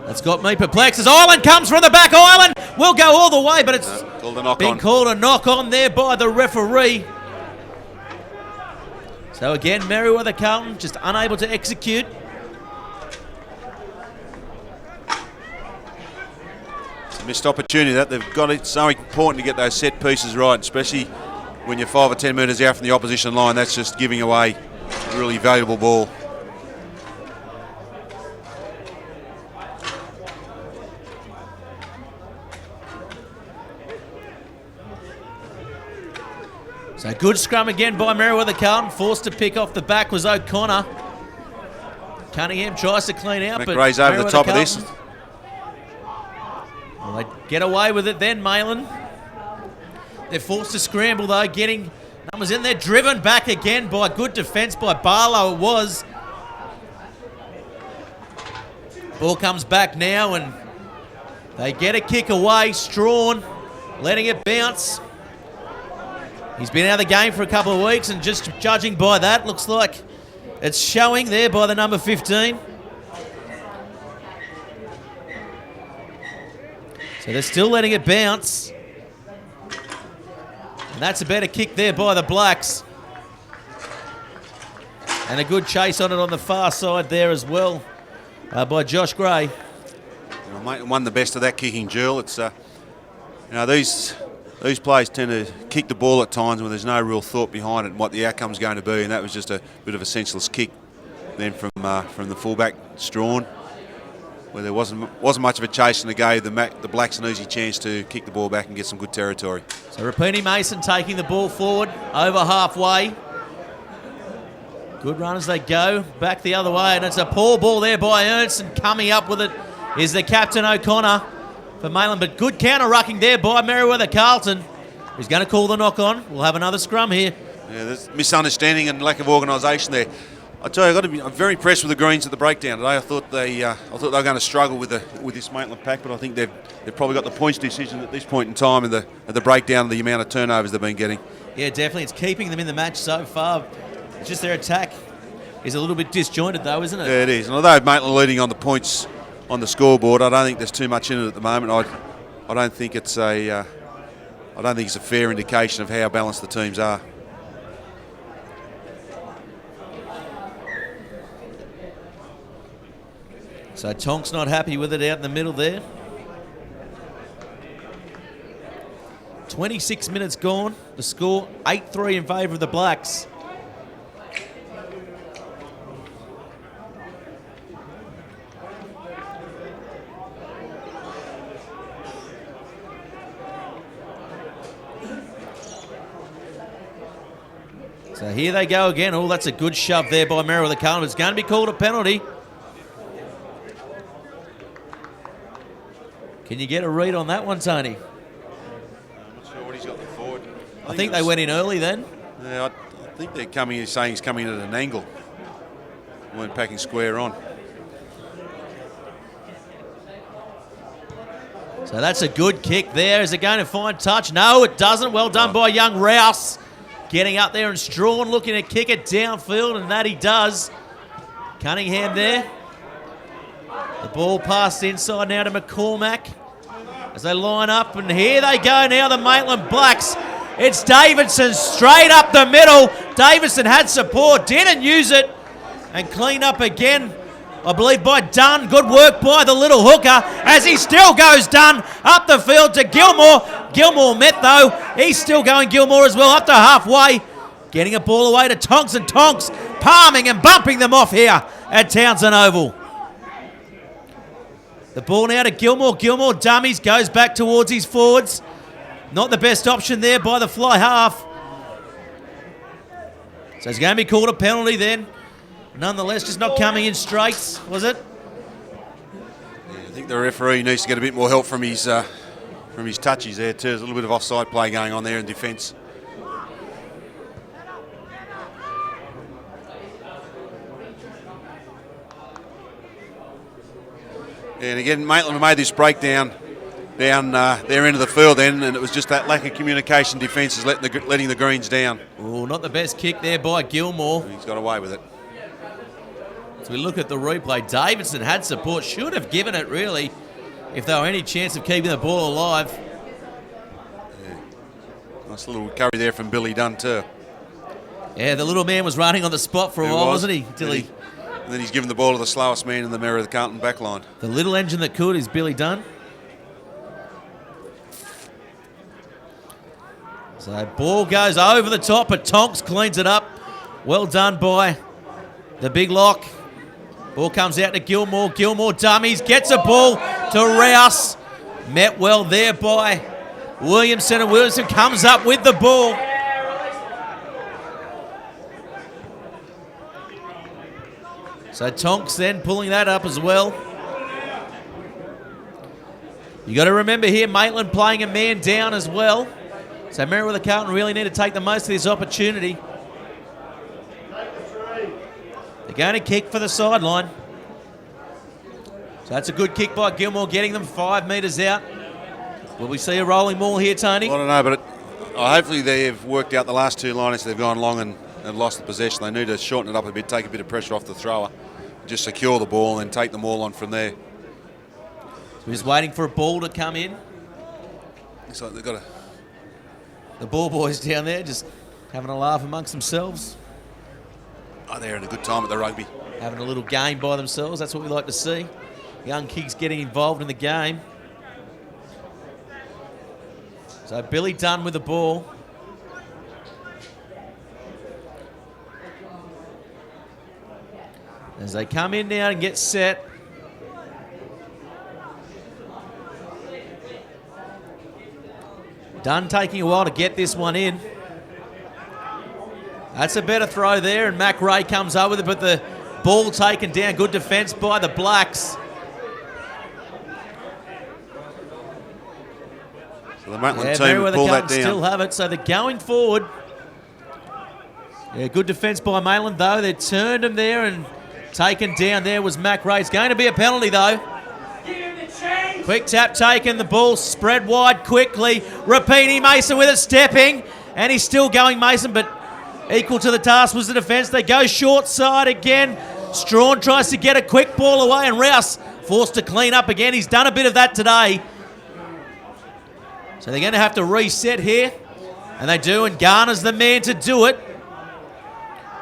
That's got me perplexed as Ireland comes from the back. Ireland will go all the way, but it's been called a knock on there by the referee. So again, Merewether Carlton just unable to execute. It's a missed opportunity that they've got. It's so important to get those set pieces right, especially when you're 5 or 10 metres out from the opposition line. That's just giving away a really valuable ball. So good scrum again by Merewether Carlton. Forced to pick off the back was O'Connor. Cunningham tries to clean out, but McRae's over the top of this. Well, they get away with it then, Maitland. They're forced to scramble though, getting numbers in there. Driven back again by good defence by Barlow it was. Ball comes back now, and They get a kick away. Strawn letting it bounce. He's been out of the game for a couple of weeks, and just judging by that, looks like it's showing there by the number 15. So they're still letting it bounce. And that's a better kick there by the Blacks. And a good chase on it on the far side there as well by Josh Gray. Maitland won the best of that kicking duel. It's these players tend to kick the ball at times when there's no real thought behind it and what the outcome's going to be, and that was just a bit of a senseless kick then from the fullback Strawn, where there wasn't much of a chase, and it gave the Blacks an easy chance to kick the ball back and get some good territory. So Rapini Mason taking the ball forward over halfway. Good run as they go back the other way, and it's a poor ball there by Ernst, and coming up with it is the captain O'Connor for Maitland, but good counter-rucking there by Merewether Carlton. He's going to call the knock-on. We'll have another scrum here. Yeah, there's misunderstanding and lack of organisation there. I tell you, I'm very impressed with the Greens at the breakdown today. I thought they were going to struggle with this Maitland pack, but I think they've probably got the points decision at this point in time at the breakdown of the amount of turnovers they've been getting. Yeah, definitely. It's keeping them in the match so far. It's just their attack is a little bit disjointed, though, isn't it? Yeah, it is. And although Maitland leading on the points on the scoreboard, I don't think there's too much in it at the moment. I don't think it's a fair indication of how balanced the teams are. So Tonk's not happy with it out in the middle there. 26 minutes gone. The score 8-3 in favour of the Blacks. So here they go again. Oh, that's a good shove there by Merewether Carlton. It's going to be called a penalty. Can you get a read on that one, Tony? I'm not sure what he's got forward. I think they went in early then. Yeah, I think they're saying he's coming in at an angle. Weren't packing square on. So that's a good kick there. Is it going to find touch? No, it doesn't. Well done by young Rouse. Getting up there and Strawn looking to kick it downfield, and that he does. Cunningham there. The ball passed inside now to McCormack as they line up, and here they go now, the Maitland Blacks. It's Davidson straight up the middle. Davidson had support, didn't use it, and clean up again, I believe, by Dunn. Good work by the little hooker as he still goes Dunn up the field to Gilmore. Gilmore met though. He's still going Gilmore as well up to halfway. Getting a ball away to Tonks, and Tonks palming and bumping them off here at Townsend Oval. The ball now to Gilmore. Gilmore dummies, goes back towards his forwards. Not the best option there by the fly half. So it's going to be called a penalty then. Nonetheless, just not coming in straight, was it? Yeah, I think the referee needs to get a bit more help from his touchies there too. There's a little bit of offside play going on there in defence. And again, Maitland made this breakdown down their end of the field then, and it was just that lack of communication defence is letting the Greens down. Oh, not the best kick there by Gilmore. He's got away with it. As we look at the replay, Davidson had support, should have given it really, if there were any chance of keeping the ball alive. Yeah. Nice little recovery there from Billy Dunn too. Yeah, the little man was running on the spot for a while, wasn't he? And then he's given the ball to the slowest man in the Merewether Carlton backline. The little engine that could is Billy Dunn. So ball goes over the top, but Tonks cleans it up. Well done by the big lock. Ball comes out to Gilmore. Gilmore dummies, gets a ball to Rouse. Met well there by Williamson, and Williamson comes up with the ball. So Tonks then pulling that up as well. You got to remember here, Maitland playing a man down as well. So Merewether Carlton really need to take the most of this opportunity. They're going to kick for the sideline. So that's a good kick by Gilmore, getting them 5 metres out. Will we see a rolling maul here, Tony? I don't know, but hopefully they've worked out the last two liners. They've gone long and lost the possession. They need to shorten it up a bit, take a bit of pressure off the thrower, just secure the ball and take them all on from there. So we're just waiting for a ball to come in. So they've got the ball boys down there just having a laugh amongst themselves. Oh, they're having a good time at the rugby. Having a little game by themselves. That's what we like to see. Young kids getting involved in the game. So Billy Dunn with the ball. As they come in now and get set. Dunn taking a while to get this one in. That's a better throw there, and Mac Ray comes up with it, but the ball taken down. Good defence by the Blacks. So the Maitland team will pull that down. Still have it, so they're going forward. Yeah, good defence by Maitland, though. They turned him there and taken down. There was Mac Ray. It's going to be a penalty, though. Quick tap taken. The ball spread wide quickly. Rapini Mason with it, stepping. And he's still going, Mason, but equal to the task was the defence. They go short side again. Strawn tries to get a quick ball away, and Rouse forced to clean up again. He's done a bit of that today. So they're going to have to reset here. And they do, and Garner's the man to do it.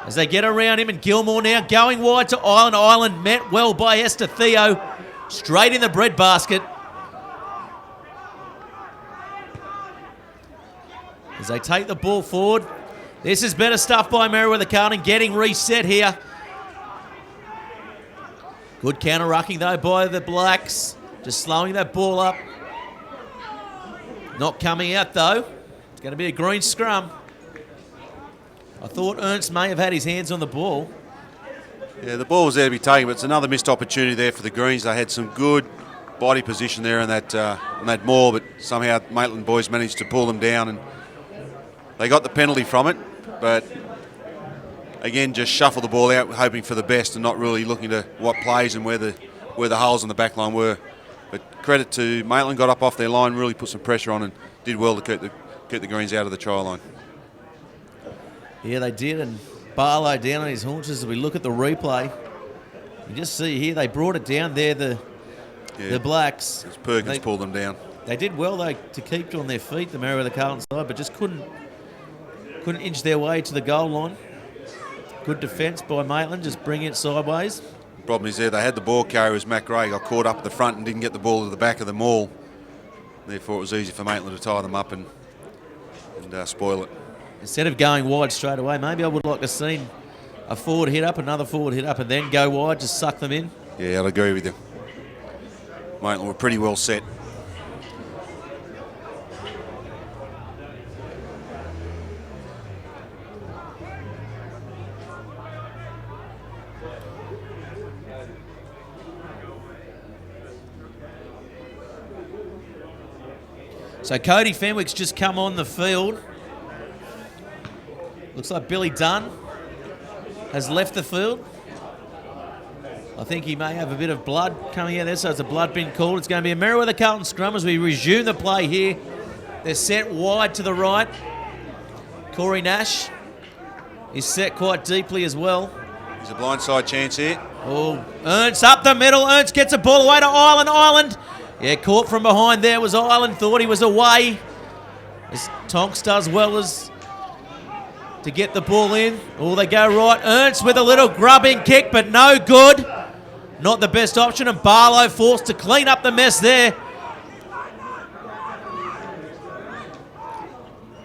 As they get around him, and Gilmore now going wide to Island. Island met well by Esther Theo. Straight in the breadbasket. As they take the ball forward. This is better stuff by Merewether Carlton, getting reset here. Good counter-rucking, though, by the Blacks. Just slowing that ball up. Not coming out, though. It's going to be a green scrum. I thought Ernst may have had his hands on the ball. Yeah, the ball was there to be taken, but it's another missed opportunity there for the Greens. They had some good body position there in that maul, but somehow Maitland boys managed to pull them down, and they got the penalty from it. But again, just shuffle the ball out, hoping for the best, and not really looking to what plays and where the holes in the back line were. But credit to Maitland, got up off their line, really put some pressure on, and did well to keep the Greens out of the try line. Yeah, they did, and Barlow down on his haunches. As we look at the replay, you just see here they brought it down there. The Blacks. As Perkins pulled them down. They did well though to keep on their feet, the Merewether Carlton side, but just couldn't inch their way to the goal line. Good defence by Maitland, just bringing it sideways. The problem is there they had the ball carrier as Mac Ray got caught up at the front and didn't get the ball to the back of the maul. Therefore, it was easy for Maitland to tie them up and spoil it. Instead of going wide straight away, maybe I would like to see a forward hit up, another forward hit up, and then go wide, just suck them in. Yeah, I'd agree with you. Maitland were pretty well set. So Cody Fenwick's just come on the field. Looks like Billy Dunn has left the field. I think he may have a bit of blood coming out there, so it's a blood bin called. It's going to be a Merewether Carlton scrum as we resume the play here. They're set wide to the right. Corey Nash is set quite deeply as well. There's a blindside chance here. Oh, Ernst up the middle. Ernst gets a ball away to Island. Island. Yeah, caught from behind there was Island. Thought he was away. As Tonks does well as to get the ball in. Oh, they go right. Ernst with a little grubbing kick, but no good. Not the best option, and Barlow forced to clean up the mess there.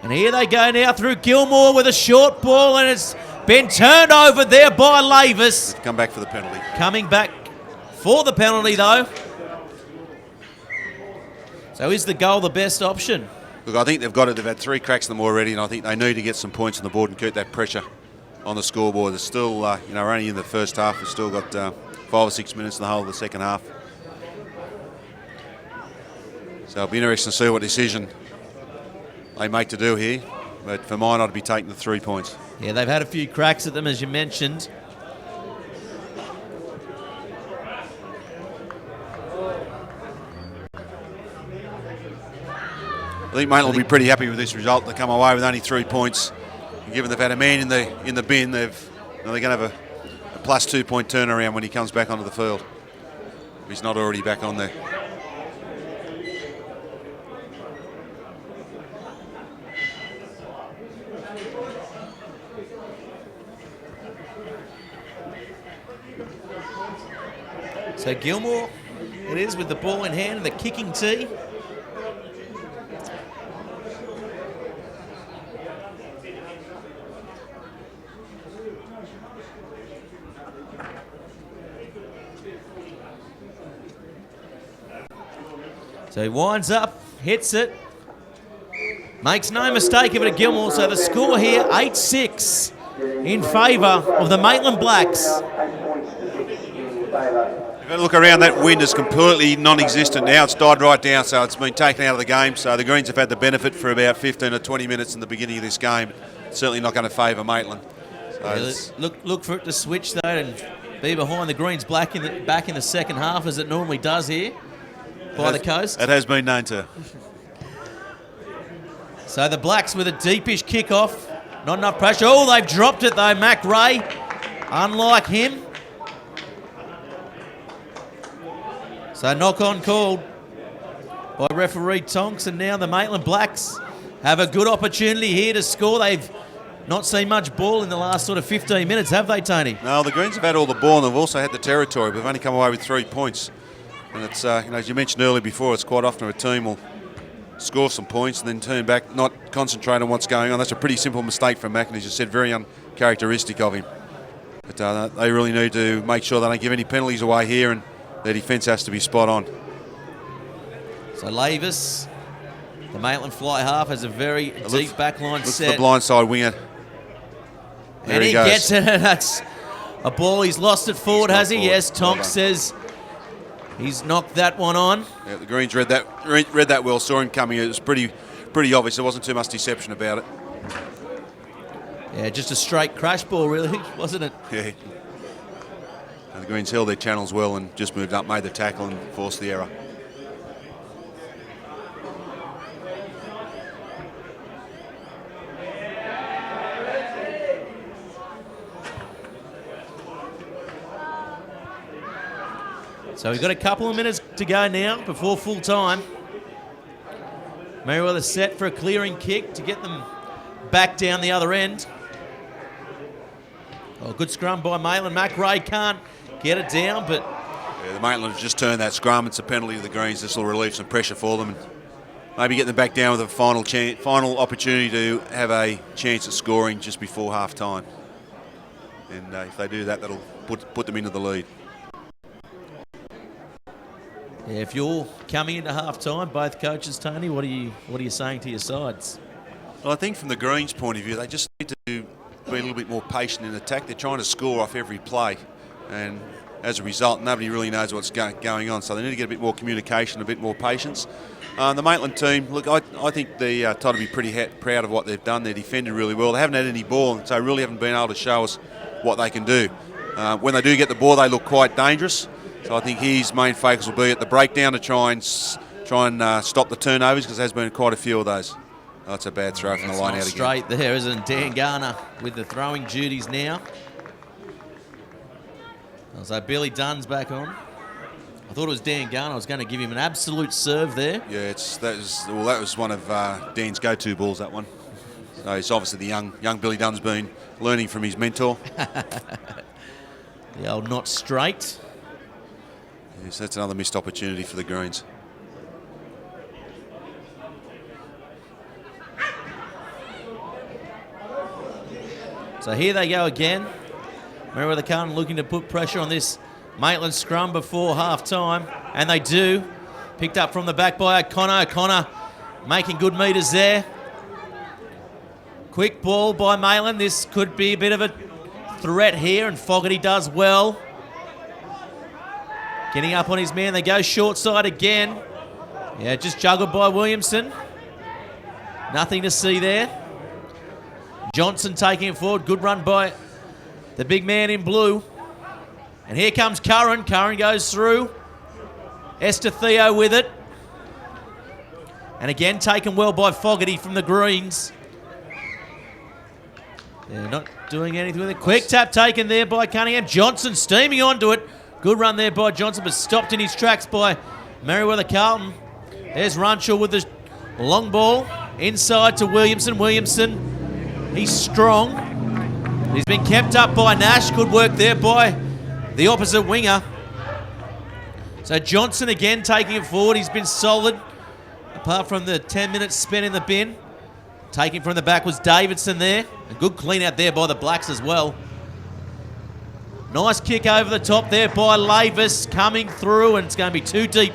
And here they go now through Gilmore with a short ball, and it's been turned over there by Lavis. Come back for the penalty. Coming back for the penalty, though. So is the goal the best option? Look, I think they've got it. They've had 3 cracks in them already, and I think they need to get some points on the board and keep that pressure on the scoreboard. There's still, we're only in the first half. We've still got 5 or 6 minutes in the whole of the second half. So it'll be interesting to see what decision they make to do here. But for mine, I'd be taking the 3 points. Yeah, they've had a few cracks at them, as you mentioned. I think Maitland will be pretty happy with this result. They come away with only 3 points. And given they've had a man in the bin, they're going to have a plus 2 point turnaround when he comes back onto the field. If he's not already back on there. So Gilmore it is with the ball in hand and the kicking tee. So he winds up, hits it, makes no mistake of it at Gilmore. So the score here, 8-6 in favour of the Maitland Blacks. You've got to look around, that wind is completely non-existent now. It's died right down, so it's been taken out of the game. So the Greens have had the benefit for about 15 or 20 minutes in the beginning of this game. It's certainly not going to favour Maitland. So look for it to switch though and be behind the Greens back in the second half as it normally does here by the coast. It has been known to. So the Blacks with a deepish kick-off. Not enough pressure. Oh, they've dropped it though, Mac Ray. Unlike him. So knock-on called by referee Tonks, and now the Maitland Blacks have a good opportunity here to score. They've not seen much ball in the last sort of 15 minutes, have they, Tony? No, the Greens have had all the ball and they've also had the territory. We've only come away with 3 points. And it's, as you mentioned earlier before, it's quite often a team will score some points and then turn back, not concentrate on what's going on. That's a pretty simple mistake from Mac, and as you said, very uncharacteristic of him. But they really need to make sure they don't give any penalties away here, and their defence has to be spot on. So Lavis, the Maitland fly half, has a very deep backline set. The blindside winger. There and he goes. gets it, and that's a ball. He's lost it forward, has he? Forward. Yes, Tonks says he's knocked that one on. Yeah, the Greens read that well, saw him coming. It was pretty obvious. There wasn't too much deception about it. Yeah, just a straight crash ball, really, wasn't it? Yeah. And the Greens held their channels well and just moved up, made the tackle and forced the error. So we've got a couple of minutes to go now before full time. Merewether set for a clearing kick to get them back down the other end. Oh, good scrum by Maitland. Mac Ray can't get it down, but... Yeah, the Maitland have just turned that scrum. It's a penalty to the Greens. This will relieve some pressure for them and maybe get them back down with a final opportunity to have a chance at scoring just before half-time. And if they do that, that'll put them into the lead. Yeah, if you're coming into half-time, both coaches, Tony, what are you saying to your sides? Well, I think from the Greens' point of view, they just need to be a little bit more patient in attack. They're trying to score off every play, and as a result, nobody really knows what's going on. So they need to get a bit more communication, a bit more patience. The Maitland team, look, I think they ought to be pretty proud of what they've done. They defended really well. They haven't had any ball, so really haven't been able to show us what they can do. When they do get the ball, they look quite dangerous. So I think his main focus will be at the breakdown to try and stop the turnovers, because there's been quite a few of those. Oh, that's a bad throw from the line out again. Straight there, isn't it? Dan Garner with the throwing duties now. So Billy Dunn's back on. I thought it was Dan Garner. I was going to give him an absolute serve there. Yeah, that was one of Dan's go-to balls, that one. So it's obviously the young Billy Dunn's been learning from his mentor. The old not straight. Yes, that's another missed opportunity for the Greens. So here they go again. Merewether Carlton looking to put pressure on this Maitland scrum before half-time, and they do. Picked up from the back by O'Connor. O'Connor making good metres there. Quick ball by Maitland. This could be a bit of a threat here, and Fogarty does well. Getting up on his man. They go short side again. Yeah, just juggled by Williamson. Nothing to see there. Johnson taking it forward. Good run by the big man in blue. And here comes Curran. Curran goes through. Esther Theo with it. And again, taken well by Fogarty from the Greens. They're not doing anything with it. Quick tap taken there by Cunningham. Johnson steaming onto it. Good run there by Johnson, but stopped in his tracks by Merewether Carlton. There's Runshaw with the long ball. Inside to Williamson. Williamson, he's strong. He's been kept up by Nash. Good work there by the opposite winger. So Johnson again taking it forward. He's been solid, apart from the 10 minutes spent in the bin. Taking from the back was Davidson there. A good clean out there by the Blacks as well. Nice kick over the top there by Lavis, coming through, and it's going to be too deep.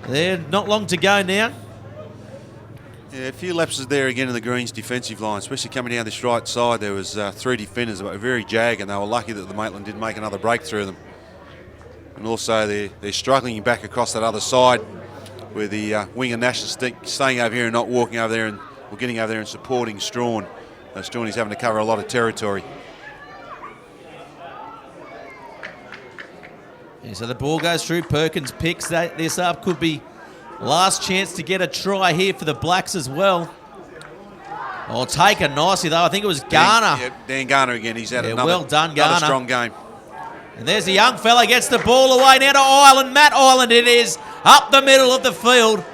There, not long to go now. Yeah, a few lapses there again in the Greens defensive line, especially coming down this right side. There was 3 defenders that were very jagged, and they were lucky that the Maitland didn't make another break through them. And also they're struggling back across that other side, where the winger Nash is staying over here and not walking over there or getting over there and supporting Strawn. Strawn is having to cover a lot of territory. Yeah, so the ball goes through. Perkins picks this up. Could be last chance to get a try here for the Blacks as well. Oh, taken nicely though. I think it was Garner. Dan Garner again. He's had another, well done, Garner. Another strong game. And there's a young fella, gets the ball away now to Ireland. Matt Ireland it is, up the middle of the field.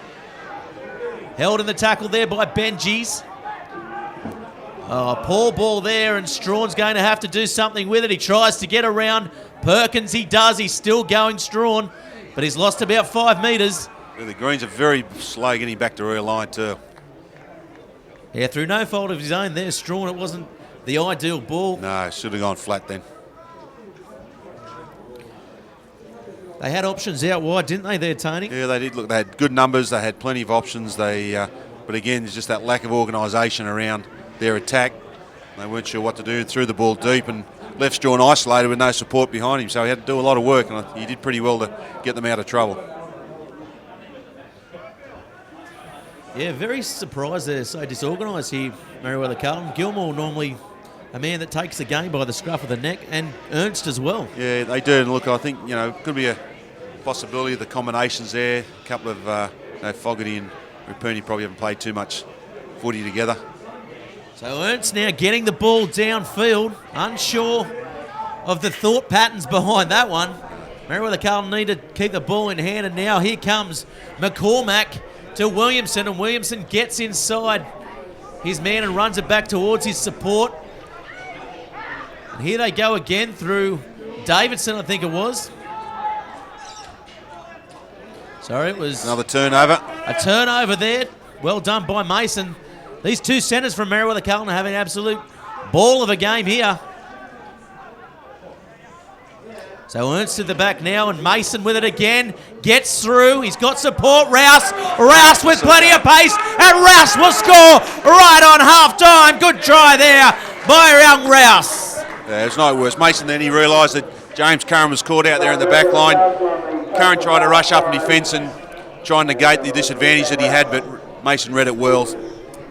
Held in the tackle there by Benjis. Oh, poor ball there, and Strawn's going to have to do something with it. He tries to get around Perkins. He does. He's still going, Strawn, but he's lost about 5 metres. Yeah, the Greens are very slow getting back to rear line too. Yeah, through no fault of his own there, Strawn. It wasn't the ideal ball. No, should have gone flat then. They had options out wide, didn't they there, Tony? Yeah, they did. Look, they had good numbers. They had plenty of options. But again, there's just that lack of organisation around their attack. They weren't sure what to do. Threw the ball deep and left Strawn isolated with no support behind him. So he had to do a lot of work, and he did pretty well to get them out of trouble. Yeah, very surprised they're so disorganised here, Merewether Carlton. Gilmore normally a man that takes the game by the scruff of the neck, and Ernst as well. Yeah, they do. And look, I think, could be a possibility of the combinations there. A couple of, Fogarty and Rapuni probably haven't played too much footy together. So Ernst now getting the ball downfield, unsure of the thought patterns behind that one. Merewether Carlton need to keep the ball in hand, and now here comes McCormack to Williamson, and Williamson gets inside his man and runs it back towards his support. And here they go again through Davidson, I think it was. Sorry, it was another turnover. A turnover there. Well done by Mason. These two centres from Merewether Carlton are having an absolute ball of a game here. So Ernst to the back now, and Mason with it again. Gets through. He's got support. Rouse with plenty of pace, and Rouse will score right on half-time. Good try there by young Rouse. Yeah, it's no worse. Mason then he realised that James Curran was caught out there in the back line. Curran tried to rush up in defence and try and negate the disadvantage that he had, but Mason read it well.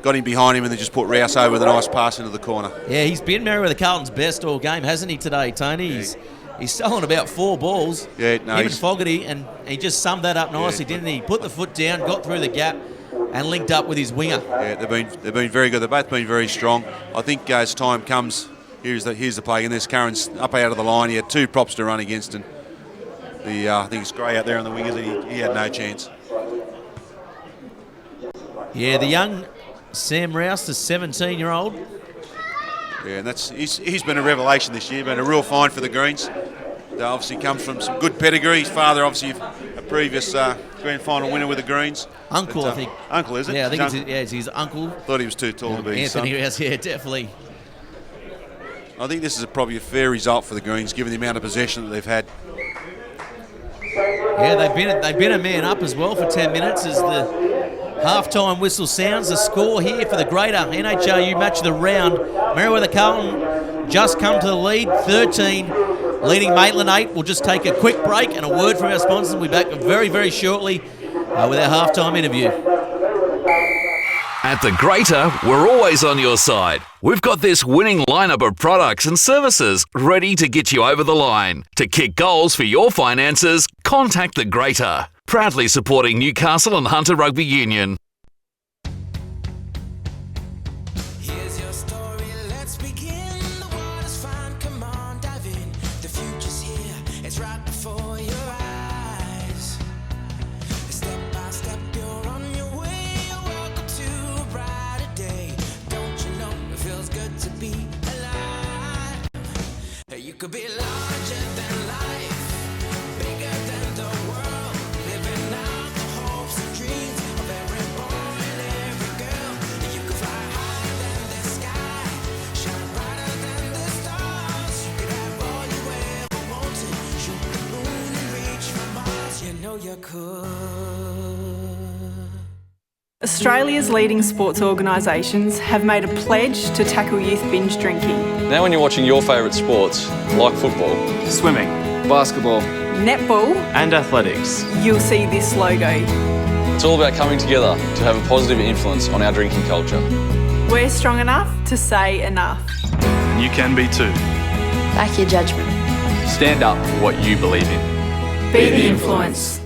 Got him behind him and then just put Rouse over with a nice pass into the corner. Yeah, he's been Merewether Carlton's best all game, hasn't he, today, Tony? Yeah. He's stolen about 4 balls. Yeah, no, him and Fogarty, and he just summed that up nicely, didn't he? Put the foot down, got through the gap, and linked up with his winger. Yeah, they've been very good. They've both been very strong. I think as time comes, here's the play. And this Curran's up out of the line. He had 2 props to run against, and I think it's Gray out there on the wingers. He had no chance. Yeah, the young Sam Rouse, the 17-year-old. Yeah, and he's been a revelation this year. Been a real find for the Greens. They obviously comes from some good pedigree. His father, obviously, a previous grand final winner with the Greens. Uncle, I think. Uncle, is it? Yeah, I think it's his uncle. Thought he was too tall to be his son. Anthony Rouse, yeah, definitely. I think this is probably a fair result for the Greens, given the amount of possession that they've had. Yeah, they've been a man up as well for 10 minutes as the half-time whistle sounds. The score here for the greater NHRU match of the round. Merewether Carlton just come to the lead, 13, leading Maitland 8. We'll just take a quick break and a word from our sponsors. We'll be back very, very shortly with our half-time interview. At the Greater, we're always on your side. We've got this winning lineup of products and services ready to get you over the line. To kick goals for your finances, contact the Greater. Proudly supporting Newcastle and Hunter Rugby Union. be alive. You could be larger than life, bigger than the world, living out the hopes and dreams of every boy and every girl. You could fly higher than the sky, shine brighter than the stars. You could have all you ever wanted, shoot the moon and reach for Mars. You know you could. Australia's leading sports organisations have made a pledge to tackle youth binge drinking. Now when you're watching your favourite sports, like football, Swimming, basketball, Netball, and athletics. you'll see this logo. it's all about coming together to have a positive influence on our drinking culture. We're strong enough to say enough. And you can be too. Back your judgment. Stand up for what you believe in. Be the influence.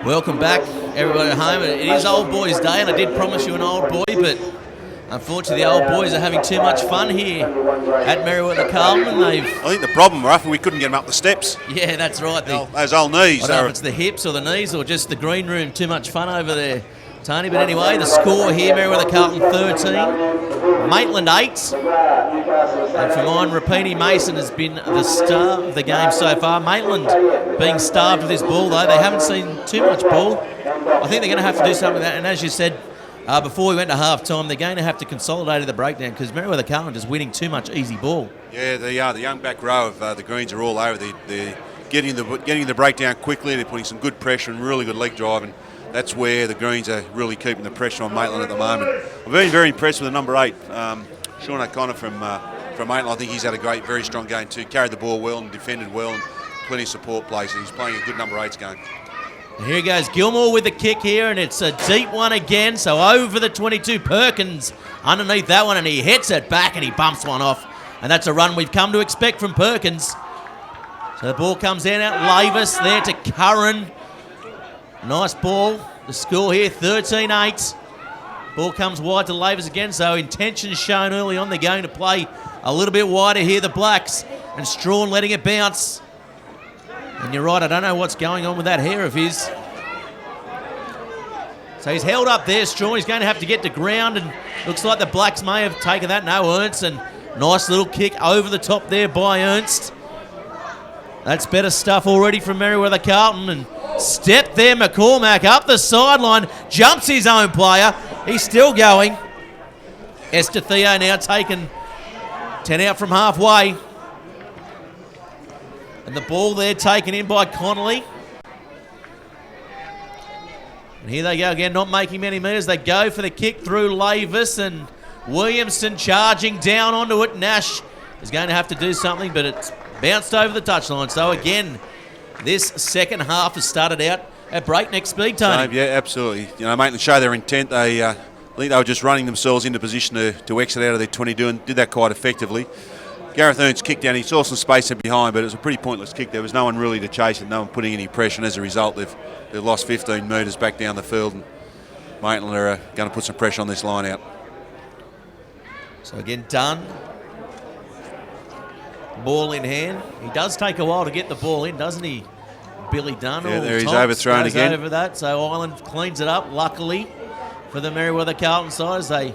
Welcome back, everybody at home. It is Old Boys Day, and I did promise you an old boy, but unfortunately the old boys are having too much fun here at Merewether Carlton. I think the problem, Ruff, we couldn't get them up the steps. Yeah, that's right. Those old knees. I don't know if it's the hips or the knees or just the green room. Too much fun over there. Tony. But anyway, the score here, Merewether Carlton 13, Maitland 8. And for mine, Rapini Mason has been the star of the game so far. Maitland being starved of this ball, though. They haven't seen too much ball. I think they're going to have to do something with that. And as you said, before we went to half-time, they're going to have to consolidate the breakdown because Merewether Carlton is winning too much easy ball. Yeah, they are. The young back row of the Greens are all over. They're getting the breakdown quickly. They're putting some good pressure and really good leg drive, and that's where the Greens are really keeping the pressure on Maitland at the moment. I've been very impressed with the number 8, Sean O'Connor from Maitland. I think he's had a very strong game too. Carried the ball well and defended well, and plenty of support plays. He's playing a good number 8's game. And here goes Gilmore with the kick here, and it's a deep one again. So over the 22, Perkins underneath that one, and he hits it back and he bumps one off. And that's a run we've come to expect from Perkins. So the ball comes in out. Lavis there to Curran. Nice ball. The score here, 13-8. Ball comes wide to Lavis again, so intention shown early on. They're going to play a little bit wider here, the Blacks. And Strawn letting it bounce. And you're right, I don't know what's going on with that hair of his. So he's held up there, Strawn. He's going to have to get to ground, and looks like the Blacks may have taken that. No, Ernst, and nice little kick over the top there by Ernst. That's better stuff already from Merewether Carlton. And step there, McCormack up the sideline, jumps his own player. He's still going. Esther Theo now taken 10 out from halfway. And the ball there taken in by Connolly. And here they go again, not making many metres. They go for the kick through Lavis, and Williamson charging down onto it. Nash is going to have to do something, but it's bounced over the touchline. So again, this second half has started out at breakneck speed, Tony. Yeah, absolutely. You know, Maitland show their intent. I think they were just running themselves into position to exit out of their 22 and did that quite effectively. Gareth Ernst kicked down. He saw some space in behind, but it was a pretty pointless kick. There was no one really to chase it, no one putting any pressure, and as a result, they've lost 15 metres back down the field, and Maitland are going to put some pressure on this line out. So again, Dunn. Ball in hand. He does take a while to get the ball in, doesn't he, Billy Dunn? Yeah, there he's overthrown again. Over that, so Ireland cleans it up, luckily, for the Merewether Carlton side as they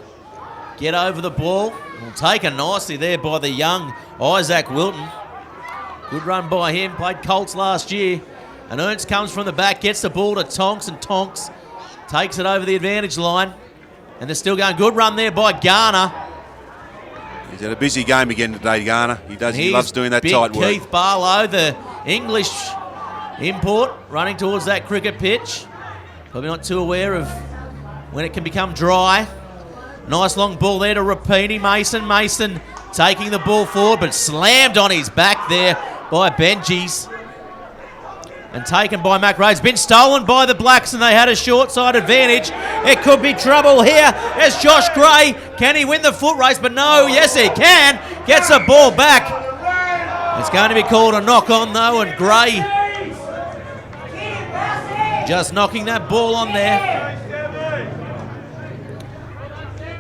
get over the ball. Well, taken nicely there by the young Isaac Wilton. Good run by him, played Colts last year. And Ernst comes from the back, gets the ball to Tonks, and Tonks takes it over the advantage line. And they're still going. Good run there by Garner. He's had a busy game again today, Garner. He loves doing that tight work. Keith Barlow, the English import, running towards that cricket pitch. Probably not too aware of when it can become dry. Nice long ball there to Rapini. Mason taking the ball forward, but slammed on his back there by Benjis. And taken by McRae. It's been stolen by the Blacks, and they had a short side advantage. It could be trouble here. There's Josh Gray. Can he win the foot race? But no, yes he can. Gets the ball back. It's going to be called a knock on though, and Gray just knocking that ball on there.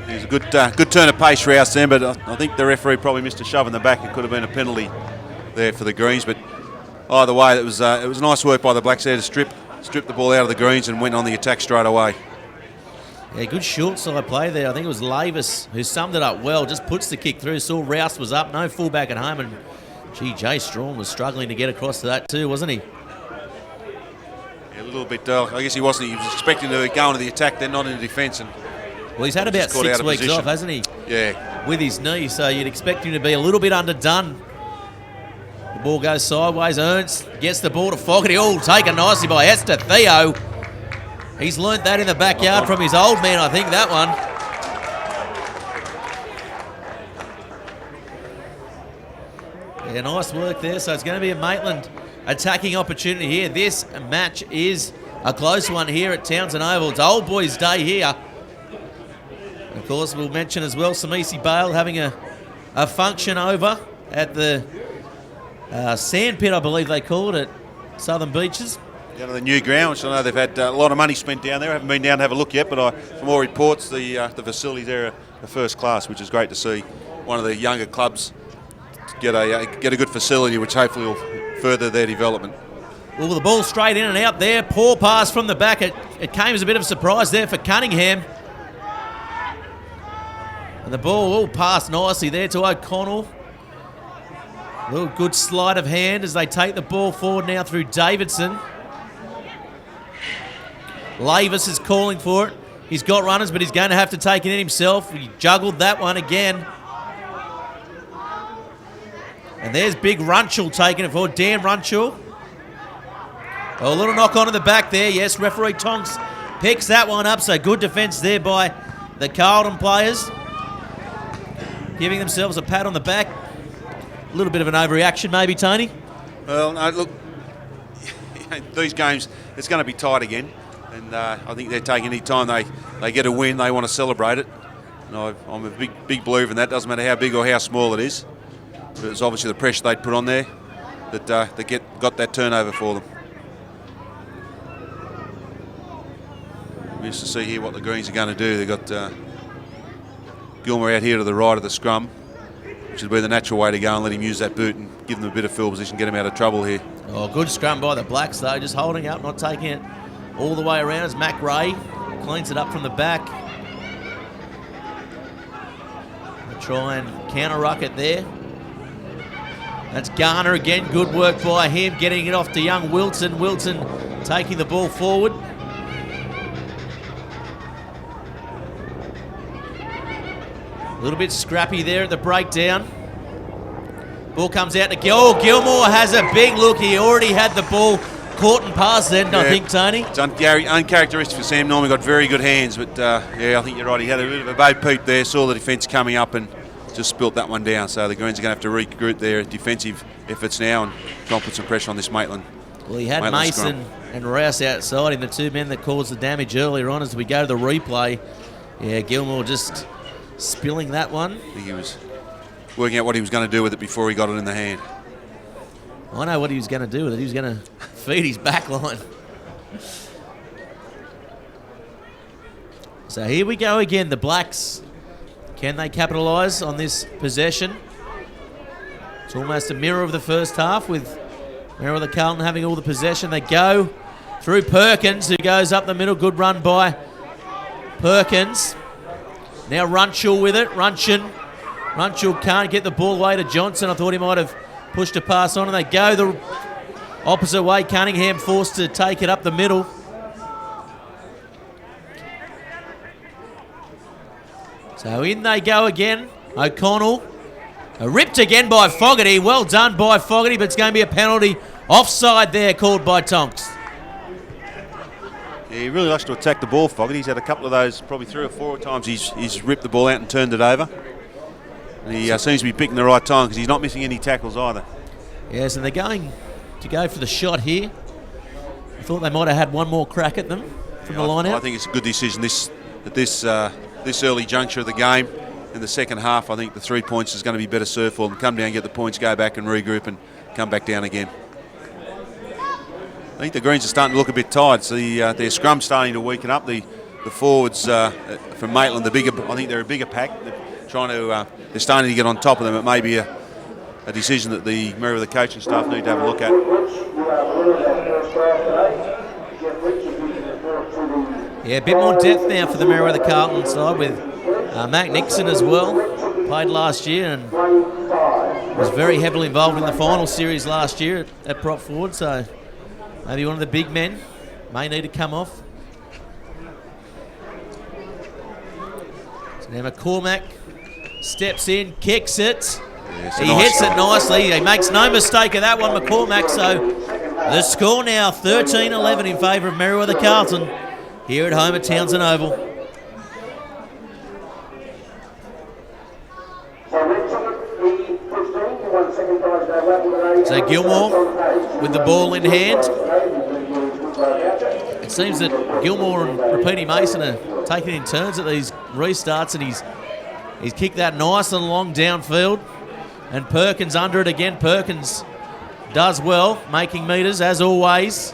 It was a good turn of pace for Rouse then, but I think the referee probably missed a shove in the back. It could have been a penalty there for the Greens, but either way, it was nice work by the Blacks there to strip the ball out of the Greens and went on the attack straight away. Yeah, good short side play there. I think it was Lavis who summed it up well, just puts the kick through. Saw Rouse was up, no fullback at home, and gee, Jay Strawn was struggling to get across to that too, wasn't he? Yeah, a little bit, I guess he wasn't. He was expecting to go into the attack, then not into defence. And well, he's had about 6 weeks off, hasn't he? Yeah. With his knee, so you'd expect him to be a little bit underdone. The ball goes sideways. Ernst gets the ball to Fogarty. Oh, taken nicely by Esther Theo. He's learnt that in the backyard from his old man, I think, that one. Yeah, nice work there. So it's going to be a Maitland attacking opportunity here. This match is a close one here at Townsend Oval. It's Old Boys Day here. Of course, we'll mention as well Samisi Bale having a function over at the Sandpit, I believe they call it, at Southern Beaches. Down to the new ground, which I know they've had a lot of money spent down there. I haven't been down to have a look yet, but from all reports, the facilities there are first class, which is great to see. One of the younger clubs get a good facility, which hopefully will further their development. Oh, the ball straight in and out there. Poor pass from the back. It came as a bit of a surprise there for Cunningham. And the ball all passed nicely there to O'Connell. A little good sleight of hand as they take the ball forward now through Davidson. Lavis is calling for it. He's got runners, but he's going to have to take it in himself. He juggled that one again. And there's big Runchell taking it forward. Dan Runchell. Oh, a little knock on to the back there. Yes, referee Tonks picks that one up. So good defence there by the Carlton players. Giving themselves a pat on the back. A little bit of an overreaction maybe, Tony? Well, no, look, these games, it's going to be tight again. And I think they're taking any time they get a win, they want to celebrate it. And I'm a big believer in that. Doesn't matter how big or how small it is. But it's obviously the pressure they'd put on there that they got that turnover for them. We used to see here what the Greens are going to do. They've got Gilmore out here to the right of the scrum, which would be the natural way to go and let him use that boot and give them a bit of field position, get him out of trouble here. Oh, good scrum by the Blacks though, just holding up, not taking it all the way around as Mac Ray cleans it up from the back. They'll try and counter-ruck it there. That's Garner again, good work by him, getting it off to young Wilson. Wilson taking the ball forward. A little bit scrappy there at the breakdown. Ball comes out to Gilmore has a big look. He already had the ball caught and passed then, I think, Tony. It's uncharacteristic for Sam Norman. Got very good hands, but I think you're right. He had a bit of a bow peep there, saw the defence coming up and just spilt that one down. So the Greens are going to have to regroup their defensive efforts now and try and put some pressure on this Maitland. Well, he had Maitland Mason scrum. and Rouse outside him, the two men that caused the damage earlier on. As we go to the replay, Gilmore just spilling that one. I think he was working out what he was going to do with it before he got it in the hand. I know what he was going to do with it. He was going to feed his back line. So here we go again. The Blacks, can they capitalise on this possession? It's almost a mirror of the first half with Merewether Carlton having all the possession. They go through Perkins, who goes up the middle. Good run by Perkins. Now Runchell with it. Runchell can't get the ball away to Johnson. I thought he might have pushed a pass on, and they go the opposite way. Cunningham forced to take it up the middle. So in they go again. O'Connell. Ripped again by Fogarty. Well done by Fogarty, but it's going to be a penalty. Offside there called by Tonks. Yeah, he really likes to attack the ball, Fogarty. He's had a couple of those, probably 3 or 4 times he's ripped the ball out and turned it over. And he seems to be picking the right time because he's not missing any tackles either. Yes, and they're going to go for the shot here. I thought they might have had one more crack at them from the line out. I think it's a good decision at this early juncture of the game. In the second half, I think the 3 points is going to be better served for them. Come down, get the points, go back and regroup and come back down again. I think the Greens are starting to look a bit tired. So their scrum's starting to weaken up. The forwards from Maitland, I think they're a bigger pack. They're starting to get on top of them. It may be a decision that the Merewether coaching staff need to have a look at. Yeah, a bit more depth now for the Merewether Carlton side with Mac Nixon as well. Played last year and was very heavily involved in the final series last year at prop forward. So maybe one of the big men may need to come off. So now McCormack steps in, kicks it. He hits it nicely. He makes no mistake of that one, McCormack. So the score now 13-11 in favour of Merewether Carlton here at home at Townsend Oval. So Gilmore with the ball in hand. It seems that Gilmore and Rapini Mason are taking in turns at these restarts, and he's kicked that nice and long downfield. And Perkins under it again. Perkins does well, making metres as always.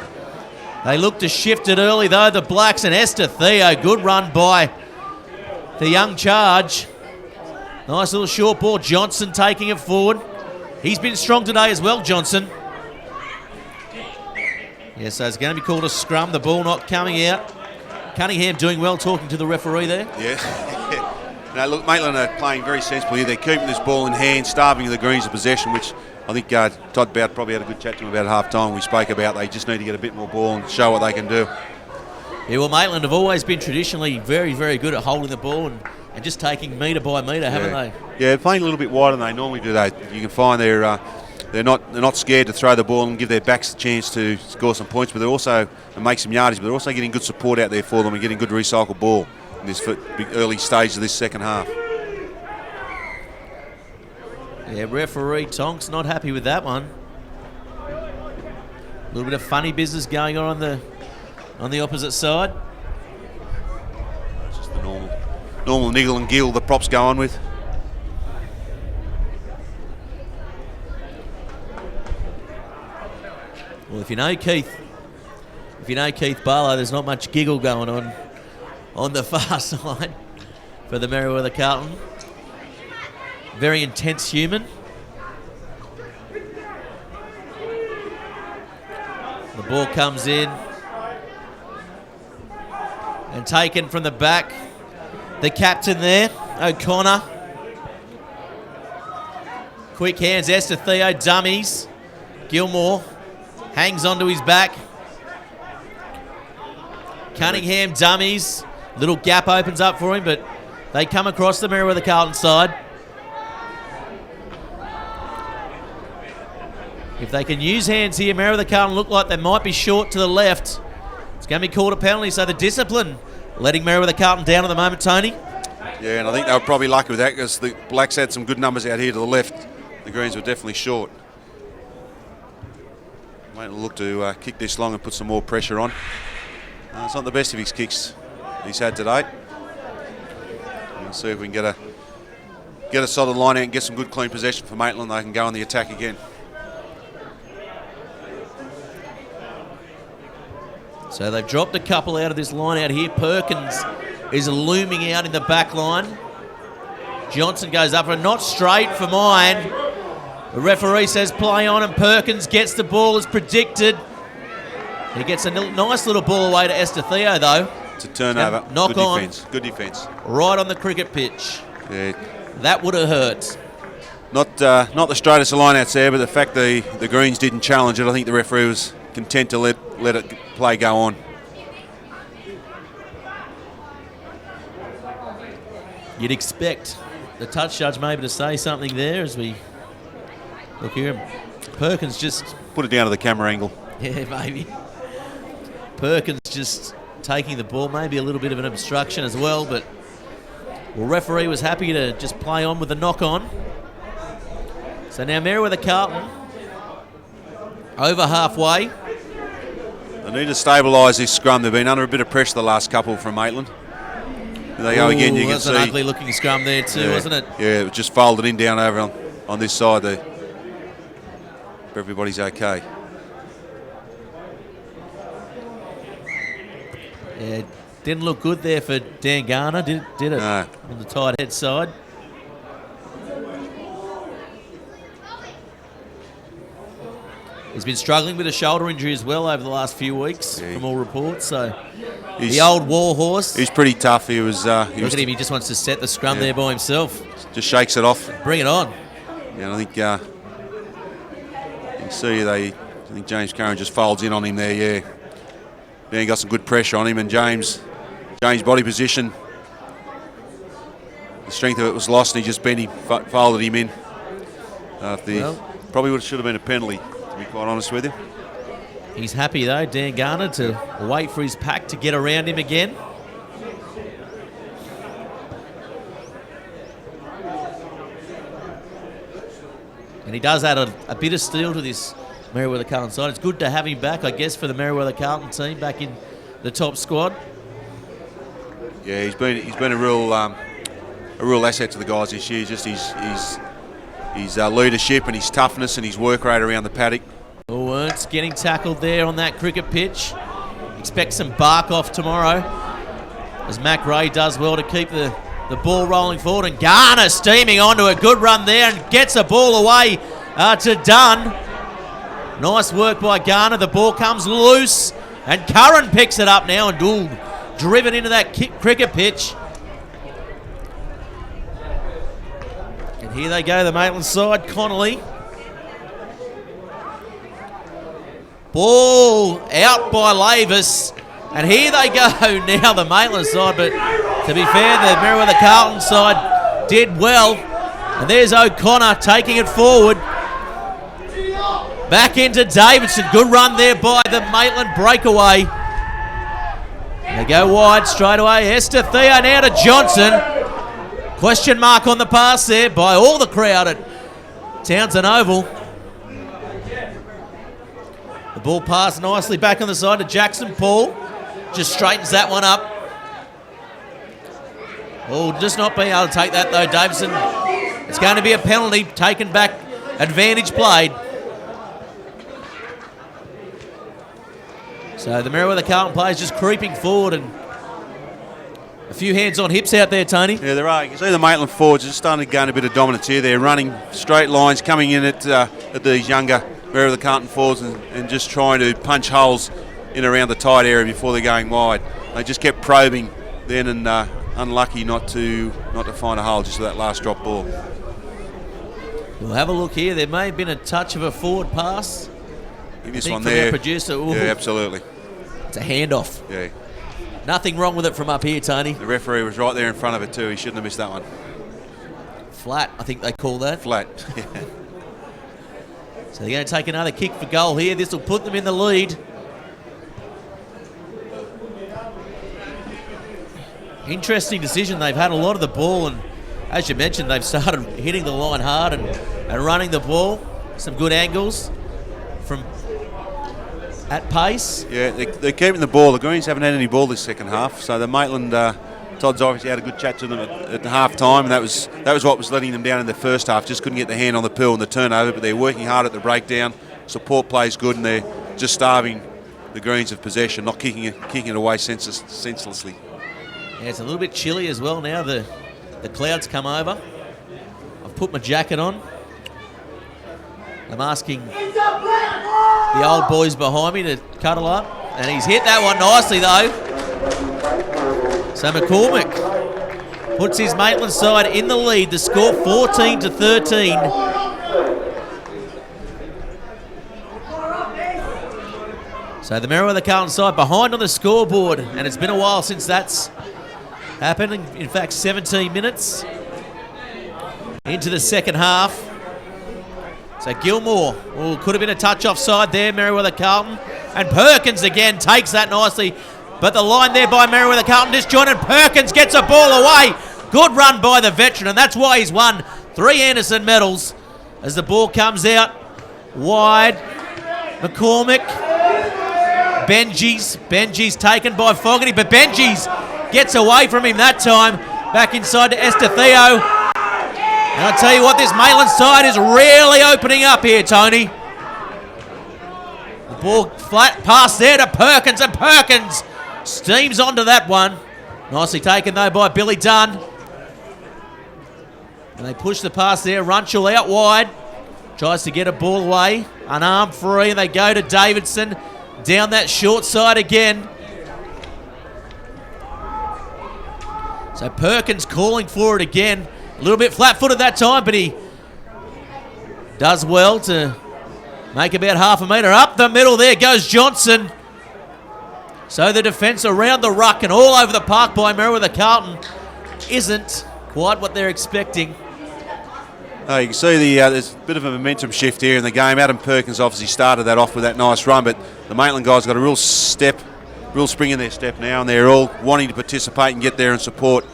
They look to shift it early though, the Blacks, and Esther Theo. Good run by the young charge. Nice little short ball. Johnson taking it forward. He's been strong today as well, Johnson. Yeah, so it's going to be called a scrum. The ball not coming out. Cunningham doing well talking to the referee there. Yeah. Now, look, Maitland are playing very sensibly here. They're keeping this ball in hand, starving the Greens of possession, which I think Todd Bout probably had a good chat to him about at half-time. We spoke about they just need to get a bit more ball and show what they can do. Yeah, well, Maitland have always been traditionally very, very good at holding the ball and just taking metre by metre, haven't they? Yeah, playing a little bit wider than they normally do. You can find they're not scared to throw the ball and give their backs a chance to score some points, but they're also and make some yardage. But they're also getting good support out there for them and getting good recycled ball in this early stage of this second half. Yeah, referee Tonks not happy with that one. A little bit of funny business going on the opposite side. Just the normal niggle and gill the props go on with. Well, if you know Keith Barlow, there's not much giggle going on the far side for the Merewether Carlton. Very intense human. The ball comes in and taken from the back. The captain there, O'Connor. Quick hands, Esther Theo, dummies. Gilmore hangs onto his back. Cunningham, dummies. Little gap opens up for him, but they come across the Merewether Carlton side. If they can use hands here, Merewether Carlton look like they might be short to the left. It's going to be called a penalty, so the discipline letting Merewether Carlton down at the moment, Tony. Yeah, and I think they were probably lucky with that because the Blacks had some good numbers out here to the left. The Greens were definitely short. Maitland look to kick this long and put some more pressure on. It's not the best of his kicks he's had today. We'll see if we can get a solid line out and get some good clean possession for Maitland. They can go on the attack again. So they've dropped a couple out of this line out here. Perkins is looming out in the back line. Johnson goes up and not straight for mine. The referee says play on, and Perkins gets the ball as predicted. He gets a nice little ball away to Esther Theo, though. It's a turnover. Knock good on. Defense. Good defence. Right on the cricket pitch. Yeah. That would have hurt. Not the straightest of lineouts there, but the fact the Greens didn't challenge it, I think the referee was content to let it play go on. You'd expect the touch judge maybe to say something there as we look here. Perkins just... Put it down to the camera angle. Yeah, maybe. Perkins just taking the ball, maybe a little bit of an obstruction as well, but referee was happy to just play on with the knock-on. So now Merewether Carlton over halfway. They need to stabilise this scrum. They've been under a bit of pressure the last couple from Maitland. There they go again. You can that's see. An ugly-looking scrum there too, wasn't it? Yeah, it was just folded in down over on this side there. But everybody's okay. Yeah, didn't look good there for Dan Garner, did it? No. On the tight head side. He's been struggling with a shoulder injury as well over the last few weeks, from all reports. So the old war horse. He's pretty tough. Look at him. He just wants to set the scrum there by himself. Just shakes it off. Bring it on. Yeah, I think you can see I think James Curran just folds in on him there. Yeah, then he got some good pressure on him, and James' body position, the strength of it was lost, and he just bent him, folded him in. Probably should have been a penalty, to be quite honest with you. He's happy though, Dan Garner, to wait for his pack to get around him again. And he does add a bit of steel to this Merewether Carlton side. It's good to have him back, I guess, for the Merewether Carlton team back in the top squad. Yeah, he's been a real asset to the guys this year. Just his leadership and his toughness and his work rate around the paddock. Oh, Ernst getting tackled there on that cricket pitch. Expect some bark off tomorrow, as Mac Ray does well to keep the ball rolling forward. And Garner steaming onto a good run there and gets a ball away to Dunn. Nice work by Garner. The ball comes loose, and Curran picks it up now, and driven into that cricket pitch. And here they go, the Maitland side. Connolly. Ball out by Lavis. And here they go now, the Maitland side. But to be fair, the Merewether Carlton side did well. And there's O'Connor taking it forward. Back into Davidson. Good run there by the Maitland breakaway. They go wide straight away. Esther Theo now to Johnson. Question mark on the pass there by all the crowd at Townsend Oval. The ball passed nicely back on the side to Jackson Paul. Just straightens that one up. Oh, just not being able to take that though, Davidson. It's going to be a penalty taken back. Advantage played. So the Merewether Carlton players just creeping forward, and a few hands on hips out there, Tony. Yeah, there are. You can see the Maitland forwards are starting to gain a bit of dominance here. They're running straight lines, coming in at these younger Merewether Carlton forwards and just trying to punch holes in around the tight area before they're going wide. They just kept probing then, and unlucky not to find a hole just for that last drop ball. We'll have a look here. There may have been a touch of a forward pass. This I think one from there. Our producer. Ooh. Yeah, absolutely. It's a handoff. Yeah. Nothing wrong with it from up here, Tony. The referee was right there in front of it too. He shouldn't have missed that one. Flat, I think they call that. Flat. Yeah. So they're going to take another kick for goal here. This will put them in the lead. Interesting decision. They've had a lot of the ball, and as you mentioned, they've started hitting the line hard and running the ball. Some good angles from at pace. Yeah, they're keeping the ball. The Greens haven't had any ball this second half, so the Maitland Todd's obviously had a good chat to them at the half time, and that was what was letting them down in the first half. Just couldn't get the hand on the pill and the turnover, but they're working hard at the breakdown. Support play's good, and they're just starving the Greens of possession, not kicking it away senselessly. Yeah, it's a little bit chilly as well now. The clouds come over. I've put my jacket on. I'm asking the old boys behind me to cuddle up, and he's hit that one nicely though. So McCormick puts his Maitland side in the lead. The score 14-13. So the Merewether Carlton side behind on the scoreboard, and it's been a while since that's happened. In fact, 17 minutes into the second half. So Gilmore, could have been a touch offside there, Merewether Carlton. And Perkins again takes that nicely. But the line there by Merewether Carlton disjointed. Perkins gets a ball away. Good run by the veteran, and that's why he's won 3 Anderson medals. As the ball comes out wide, McCormick. Benji's taken by Fogarty, but Benji's gets away from him that time. Back inside to Esther Theo. And I'll tell you what, this Maitland side is really opening up here, Tony. The ball flat pass there to Perkins, and Perkins steams onto that one. Nicely taken, though, by Billy Dunn. And they push the pass there. Runchell out wide. Tries to get a ball away. Unarmed free, and they go to Davidson. Down that short side again. So Perkins calling for it again. A little bit flat-footed that time, but he does well to make about half a metre. Up the middle there goes Johnson. So the defence around the ruck and all over the park by Merewether Carlton isn't quite what they're expecting. You can see there's a bit of a momentum shift here in the game. Adam Perkins obviously started that off with that nice run, but the Maitland guys got a real spring in their step now, and they're all wanting to participate and get there and support.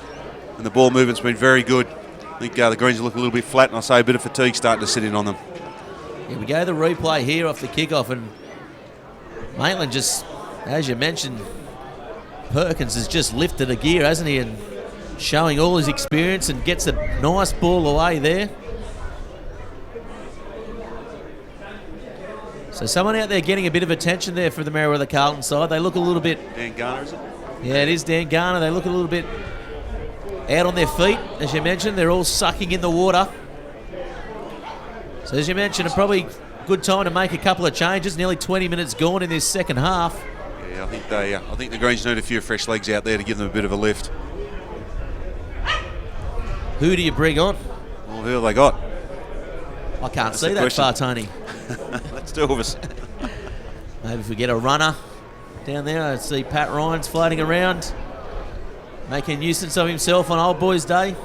And the ball movement's been very good. I think the Greens look a little bit flat, and I say a bit of fatigue starting to sit in on them. Here we go, the replay here off the kickoff, and Maitland just, as you mentioned, Perkins has just lifted a gear, hasn't he, and showing all his experience and gets a nice ball away there. So someone out there getting a bit of attention there for the Merewether Carlton side. They look a little bit... Dan Garner, is it? Yeah, it is Dan Garner. They look a little bit out on their feet, as you mentioned. They're all sucking in the water. So as you mentioned, probably good time to make a couple of changes. Nearly 20 minutes gone in this second half. Yeah, I think the Greens need a few fresh legs out there to give them a bit of a lift. Who do you bring on? Well, who have they got? I can't That's see the that question. far, Tony. That's two of us. Maybe if we get a runner down there, I see Pat Ryan's floating around, making a nuisance of himself on Old Boys Day.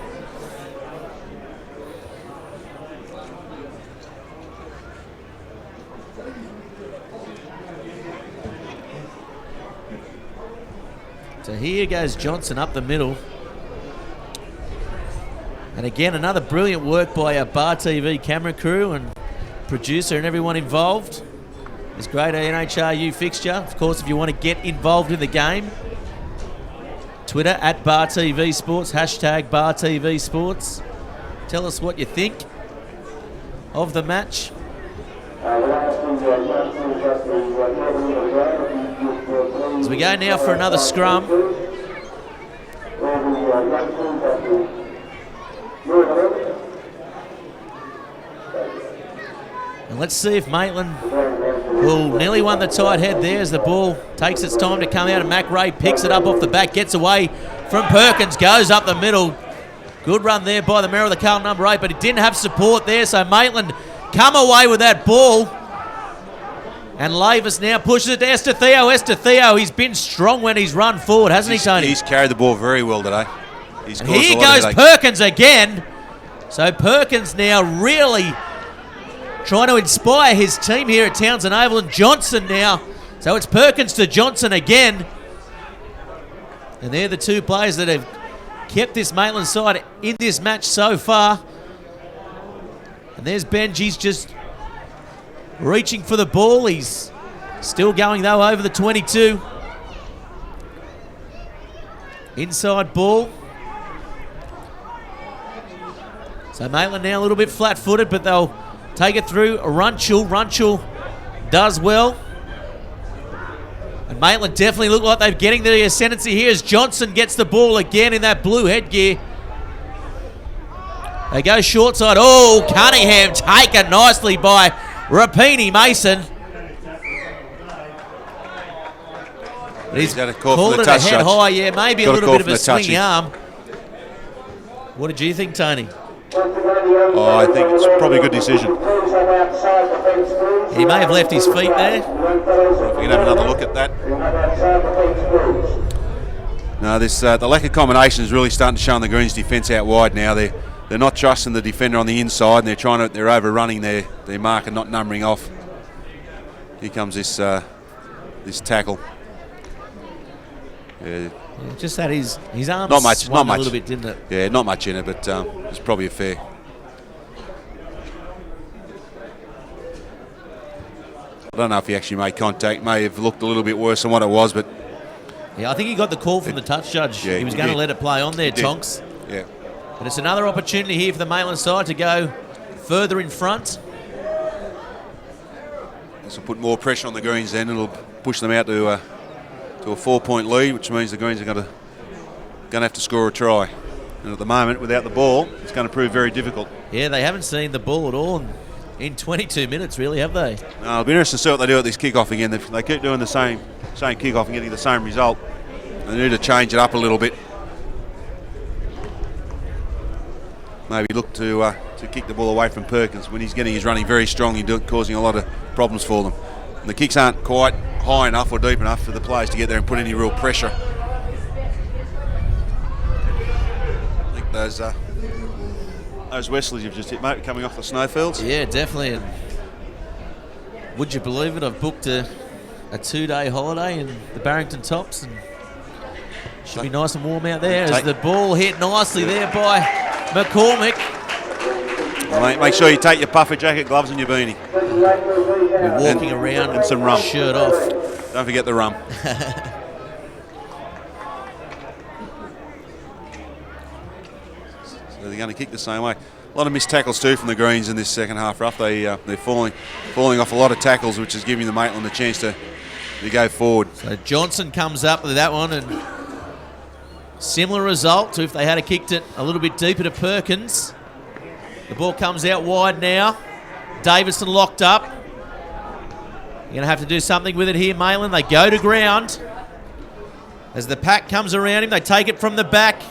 So here goes Johnson up the middle. And again, another brilliant work by our Bar TV camera crew and producer and everyone involved. This great NHRU fixture. Of course, if you want to get involved in the game, Twitter at Bar TV Sports, hashtag Bar TV Sports. Tell us what you think of the match. As we go now for another scrum. And let's see if Maitland nearly won the tight head there as the ball takes its time to come out, and Mac Ray picks it up off the back, gets away from Perkins, goes up the middle. Good run there by the Merewether Carlton number 8, but he didn't have support there, so Maitland come away with that ball. And Lavis now pushes it to Estetheo. Estetheo, he's been strong when he's run forward, hasn't he, Tony? He's carried the ball very well today. And here goes Perkins again. So Perkins now really trying to inspire his team here at Townsend Oval, and Johnson now. So it's Perkins to Johnson again. And they're the two players that have kept this Maitland side in this match so far. And there's Benji's just reaching for the ball. He's still going, though, over the 22. Inside ball. So Maitland now a little bit flat-footed, but they'll take it through Runchel. Runchel does well. And Maitland definitely look like they're getting the ascendancy here as Johnson gets the ball again in that blue headgear. They go short side. Oh, Cunningham taken nicely by Rapini Mason. But he's called it a head high, yeah, maybe a little bit of a swinging arm. What did you think, Tony? Oh, I think it's probably a good decision. He may have left his feet there. We can have another look at that. No, the lack of combination is really starting to show on the Greens' defence out wide now. They're not trusting the defender on the inside, and they're overrunning their mark and not numbering off. Here comes this tackle. Yeah. Just had his arms not much, swung a little bit, didn't it? Yeah, not much in it, but it's probably a fair. I don't know if he actually made contact. May have looked a little bit worse than what it was, but yeah, I think he got the call from the touch judge. Yeah, he was going to let it play on there, Tonks. Yeah. But it's another opportunity here for the Maitland side to go further in front. This will put more pressure on the Greens then. It'll push them out to a 4-point lead, which means the Greens are going to have to score a try. And at the moment, without the ball, it's going to prove very difficult. Yeah, they haven't seen the ball at all in 22 minutes, really, have they? No, it'll be interesting to see what they do at this kick-off again. If they keep doing the same kick-off and getting the same result, they need to change it up a little bit. Maybe look to kick the ball away from Perkins. When he's getting his running very strongly, causing a lot of problems for them. And the kicks aren't quite high enough or deep enough for the players to get there and put any real pressure. I think those Wesleys you've just hit, mate, coming off the snowfields. Yeah, definitely. And would you believe it? I've booked a 2-day holiday in the Barrington Tops, and should be nice and warm out there. As the ball hit nicely there by McCormick. Well, mate, make sure you take your puffer jacket, gloves, and your beanie. You're walking around and some rum. Shirt off. Don't forget the rum. So they're going to kick the same way. A lot of missed tackles too from the Greens in this second half rough. They're falling off a lot of tackles, which is giving the Maitland a chance to go forward. So Johnson comes up with that one, and similar result to if they had kicked it a little bit deeper to Perkins. The ball comes out wide now. Davison locked up. going to have to do something with it here, Maitland. They go to ground. As the pack comes around him, they take it from the back.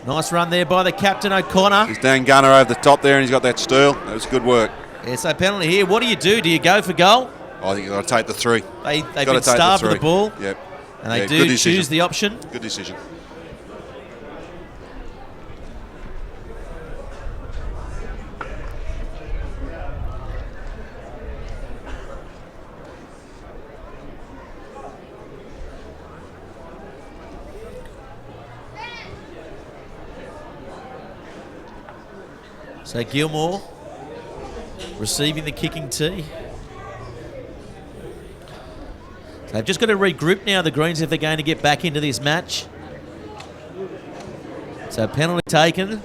Nice run there by the captain, O'Connor. He's Dan Gunner over the top there, and he's got that steal. That was good work. Yeah, so penalty here. What do you do? Do you go for goal? I think you've got to take the 3. They've been starved of the ball. Yep. And they do choose the option. Good decision. So Gilmore receiving the kicking tee. So they've just got to regroup now, the Greens, if they're going to get back into this match. So penalty taken.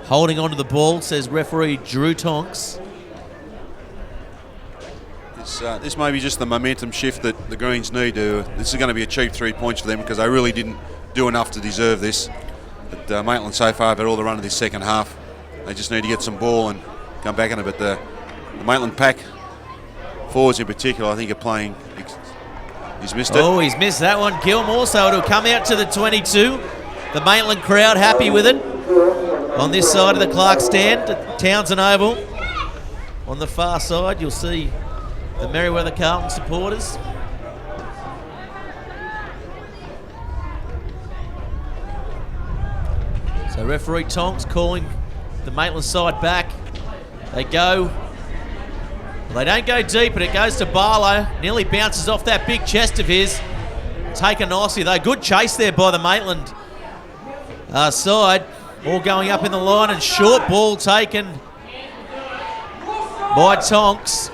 Holding onto the ball, says referee Drew Tonks. This may be just the momentum shift that the Greens need. This is going to be a cheap 3 points for them because they really didn't do enough to deserve this. But Maitland so far have had all the run of this second half. They just need to get some ball and come back in it. But the Maitland pack, forwards in particular, I think are playing. He's missed it. Oh, he's missed that one, Gilmore. So it'll come out to the 22. The Maitland crowd happy with it. On this side of the Clark stand at Townsend Oval. On the far side, you'll see the Merewether Carlton supporters. So referee Tonks calling the Maitland side back. They go. Well, they don't go deep, but it goes to Barlow. Nearly bounces off that big chest of his. Taken nicely though. Good chase there by the Maitland side. Ball going up in the line and short ball taken by Tonks.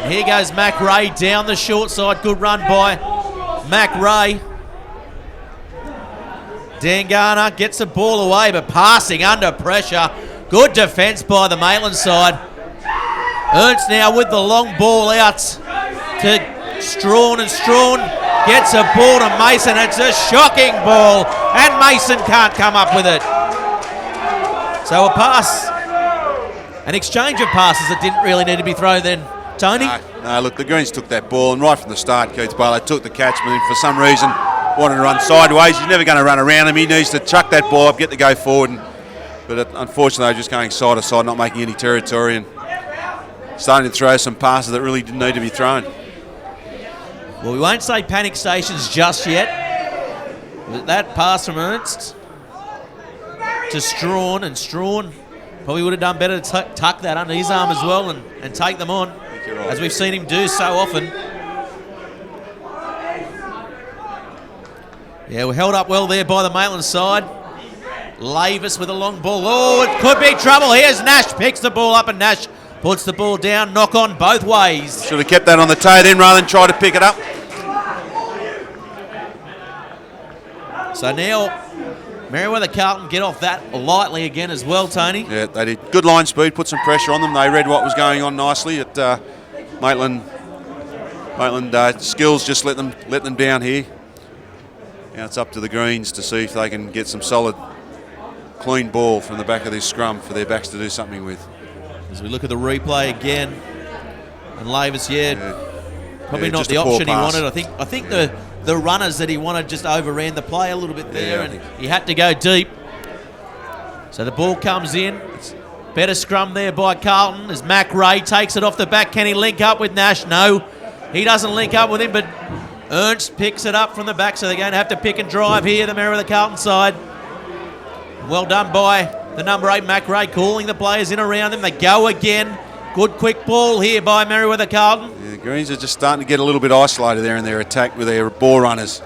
And here goes Mac Ray down the short side. Good run by Mac Ray. Dan Garner gets the ball away, but passing under pressure. Good defence by the Maitland side. Ernst now with the long ball out to Strawn, and Strawn gets a ball to Mason. It's a shocking ball, and Mason can't come up with it. So a pass, an exchange of passes that didn't really need to be thrown then, Tony? No, look, the Greens took that ball, and right from the start, Keith Barlow took the catch, but for some reason wanted to run sideways. He's never going to run around him. He needs to chuck that ball up, get the go forward. But unfortunately, they're just going side to side, not making any territory, and starting to throw some passes that really didn't need to be thrown. Well, we won't say panic stations just yet. But that pass from Ernst to Strawn, and Strawn probably would have done better to tuck that under his arm as well and take them on, as we've seen him do so often. Yeah, we're held up well there by the Maitland side. Lavis with a long ball. Oh, it could be trouble. Here's Nash, picks the ball up, and Nash puts the ball down. Knock on both ways. Should have kept that on the toe then rather than try to pick it up. So now Merewether Carlton get off that lightly again as well, Tony. Yeah, they did. Good line speed, put some pressure on them. They read what was going on nicely. Maitland skills just let them down here. Now it's up to the Greens to see if they can get some solid, clean ball from the back of this scrum for their backs to do something with. As we look at the replay again, and Lavis, probably not the a option he pass. wanted. I think the runners that he wanted just overran the play a little bit there, and he had to go deep. So the ball comes in. Better scrum there by Carlton as Mac Ray takes it off the back. Can he link up with Nash? No, he doesn't link up with him, but Ernst picks it up from the back, so they're going to have to pick and drive here, the Merewether Carlton side. Well done by the number 8, Mac Ray, calling the players in around them. They go again. Good quick ball here by Merewether Carlton. Yeah, the Greens are just starting to get a little bit isolated there in their attack with their ball runners.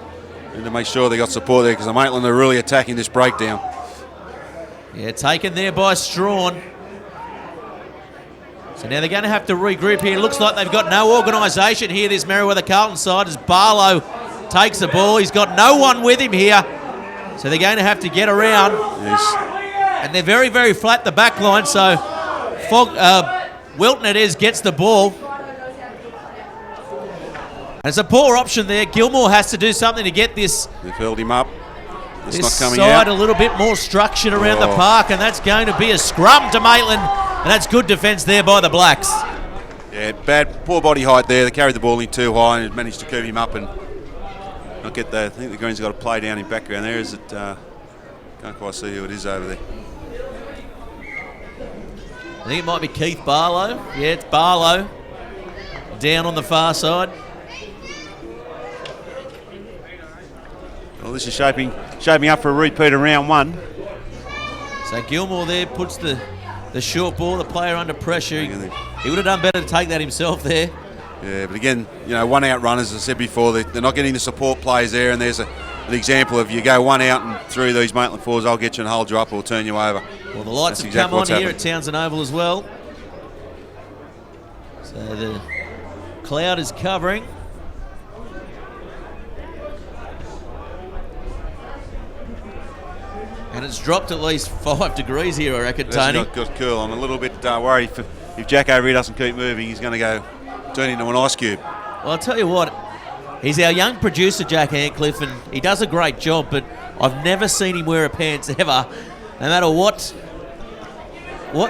Need to make sure they got support there because the Maitland are really attacking this breakdown. Yeah, taken there by Strawn. So now they're going to have to regroup here. Looks like they've got no organisation here, this Merewether Carlton side, as Barlow takes the ball. He's got no one with him here. So they're going to have to get around. Yes. And they're very, very flat, the back line. So Wilton it is, gets the ball. And it's a poor option there. Gilmore has to do something to get this. They've held him up. It's this not coming side out. a little bit more structured around the park, and that's going to be a scrum to Maitland. And that's good defence there by the Blacks. Yeah, poor body height there. They carried the ball in too high and managed to curve him up and not get the. I think the Greens got a play down in background there. Is it? Can't quite see who it is over there. I think it might be Keith Barlow. Yeah, it's Barlow down on the far side. Well, this is shaping up for a repeat of round one. So Gilmore there puts the short ball, the player under pressure. He would have done better to take that himself there. Yeah, but again, one out runners, as I said before, they're not getting the support plays there, and there's an example of you go one out and through these Maitland forwards, I'll get you and hold you up or turn you over. Well, the lights have come on here at Townsend Oval as well. So the cloud is covering. And it's dropped at least 5 degrees here, I reckon, Tony. Got cool. I'm a little bit worried if Jack over here doesn't keep moving, he's going to go turn into an ice cube. Well, I'll tell you what, he's our young producer, Jack Antcliffe, and he does a great job, but I've never seen him wear a pants ever, no matter what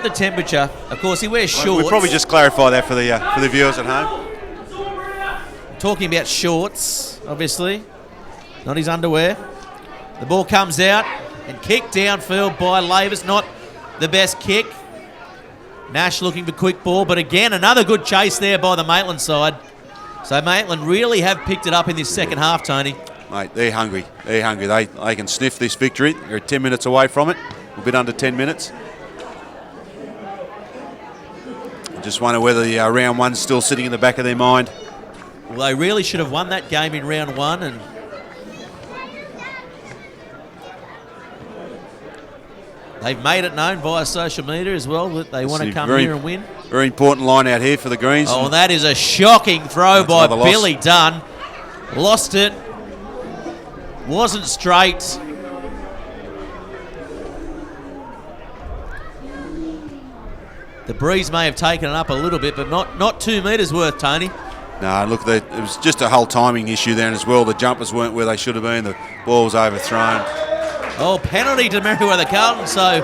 the temperature. Of course, he wears shorts. We'll probably just clarify that for the viewers at home. Talking about shorts, obviously, not his underwear. The ball comes out and kicked downfield by Lavis, not the best kick. Nash looking for quick ball, but again, another good chase there by the Maitland side. So Maitland really have picked it up in this second half, Tony. Mate, they're hungry. They can sniff this victory. They're 10 minutes away from it, a bit under 10 minutes. I just wonder whether the round one's still sitting in the back of their mind. Well, they really should have won that game in round one, and they've made it known via social media as well that they want to come here and win. Very important line out here for the Greens. Oh, that is a shocking throw by Billy Dunn. Lost it. Wasn't straight. The breeze may have taken it up a little bit, but not 2 metres worth, Tony. No, look, it was just a whole timing issue there as well. The jumpers weren't where they should have been. The ball was overthrown. Oh, penalty to Merewether Carlton, so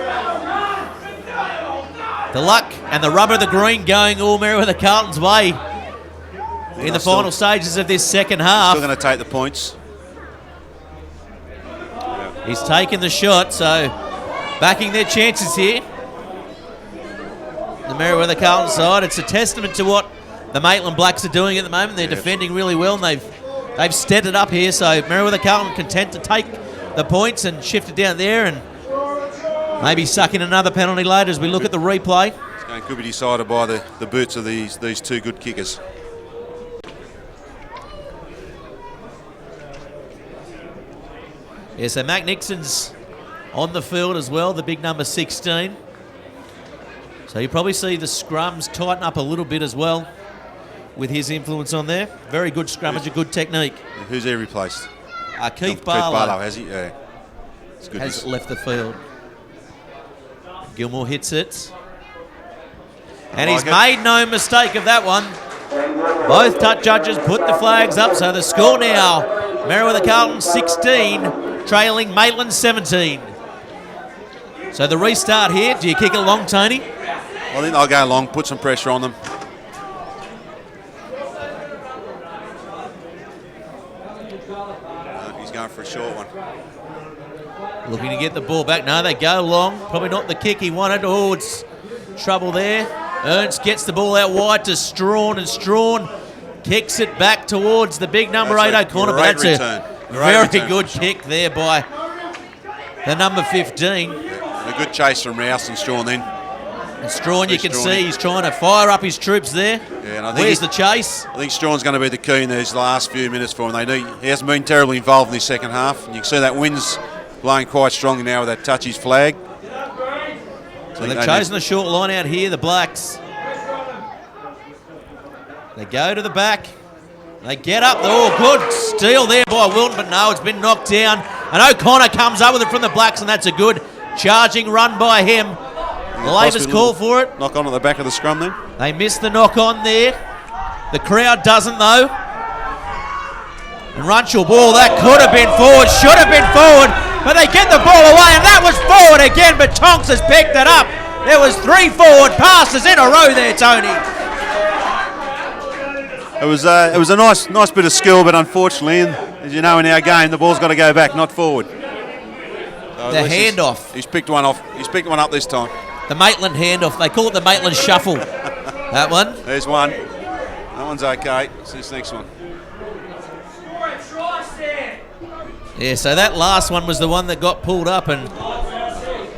the luck and the rubber of the green going all Merewether Carlton's way in the final stages of this second half. Still going to take the points. He's taken the shot, so backing their chances here. The Merewether Carlton side, it's a testament to what the Maitland Blacks are doing at the moment. They're defending really well, and they've stepped it up here, so Merewether Carlton content to take the points and shift it down there and maybe suck in another penalty later as we look at the replay. This game could be decided by the boots of these two good kickers. Yeah, so Mac Nixon's on the field as well, the big number 16. So you probably see the scrums tighten up a little bit as well with his influence on there. Very good scrummage, a good technique. Who's he replaced? Keith Barlow. Has he? Yeah. It's good. Has left the field. Gilmore hits it. And he's made no mistake of that one. Both touch judges put the flags up, so the score now, Merewether Carlton 16, trailing Maitland 17. So the restart here, do you kick it long, Tony? I think I'll go long, put some pressure on them. He's going for a short one. Looking to get the ball back. No, they go long. Probably not the kick he wanted. Oh, it's trouble there. Ernst gets the ball out wide to Strawn, and Strawn kicks it back towards the big number 8 O'Connor. But that's a very good kick there by the number 15. A good chase from Rouse and Strawn then. And Strawn, you can see he's trying to fire up his troops there. Yeah, and I think where's the chase? I think Strawn's going to be the key in these last few minutes for him. He hasn't been terribly involved in this second half. And you can see that wind's blowing quite strongly now with that touchy's flag. So they've chosen a short line out here, the Blacks. They go to the back. They get up. Oh, good steal there by Wilton, but no, it's been knocked down. And O'Connor comes up with it from the Blacks, and that's a good charging run by him. Labour's call for it. Knock on at the back of the scrum then. They missed the knock on there. The crowd doesn't though. And Runchell ball, that could have been forward, should have been forward, but they get the ball away, and that was forward again, but Tonks has picked it up. There was 3 forward passes in a row there, Tony. It was a nice bit of skill, but unfortunately, as you know, in our game, the ball's got to go back, not forward. So the handoff. He's picked one off. He's picked one up this time. The Maitland handoff. They call it the Maitland shuffle. That one. There's one. That one's okay. It's this next one. Yeah, so that last one was the one that got pulled up, and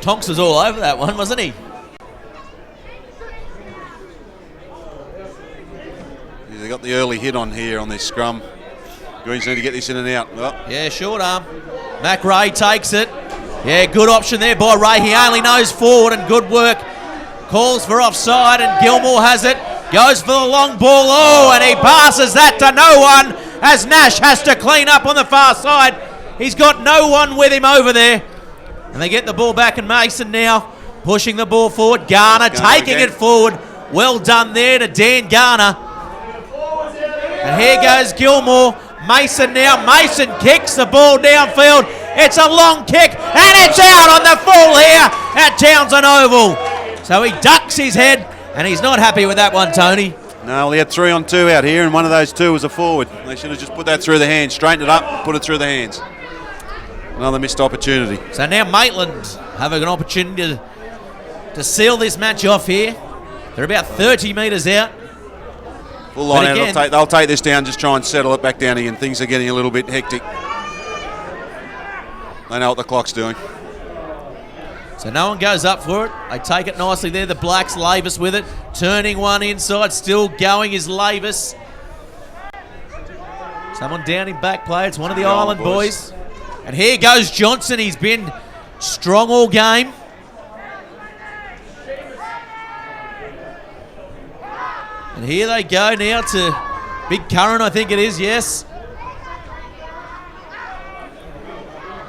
Tonks was all over that one, wasn't he? They got the early hit on here on this scrum. Greens need to get this in and out. Oh. Yeah, short arm. Mac Ray takes it. Yeah, good option there by Ray. He only knows forward, and good work. Calls for offside, and Gilmore has it. Goes for the long ball. Oh, and he passes that to no one as Nash has to clean up on the far side. He's got no one with him over there. And they get the ball back, and Mason now pushing the ball forward. Garner taking it forward. Well done there to Dan Garner. And here goes Gilmore. Mason now. Mason kicks the ball downfield. It's a long kick, and it's out on the full here at Townsend Oval. So he ducks his head, and he's not happy with that one, Tony. No, he had 3 on 2 out here, and one of those 2 was a forward. They should have just put that through the hands, straightened it up, put it through the hands. Another missed opportunity. So now Maitland have an opportunity to seal this match off here. They're about 30 metres out. Full line out. They'll take this down, just try and settle it back down again. Things are getting a little bit hectic. They know what the clock's doing. So no one goes up for it. They take it nicely there. The Blacks, Lavis with it. Turning one inside. Still going is Lavis. Someone down in back play. It's one of the Island boys. And here goes Johnson. He's been strong all game. And here they go now to Big Curran, I think it is, yes.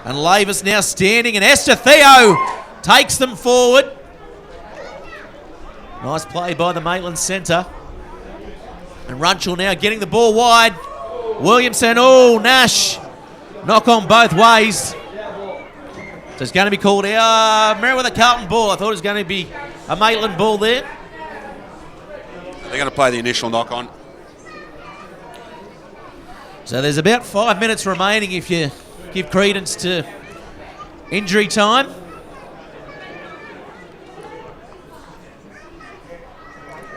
And Lavis now standing, and Esther Theo takes them forward. Nice play by the Maitland centre. And Runchell now getting the ball wide. Williamson, oh, Nash. Knock on both ways. So it's going to be called Merewether Carlton ball. I thought it was going to be a Maitland ball there. They're going to play the initial knock on. So there's about 5 minutes remaining if you give credence to injury time.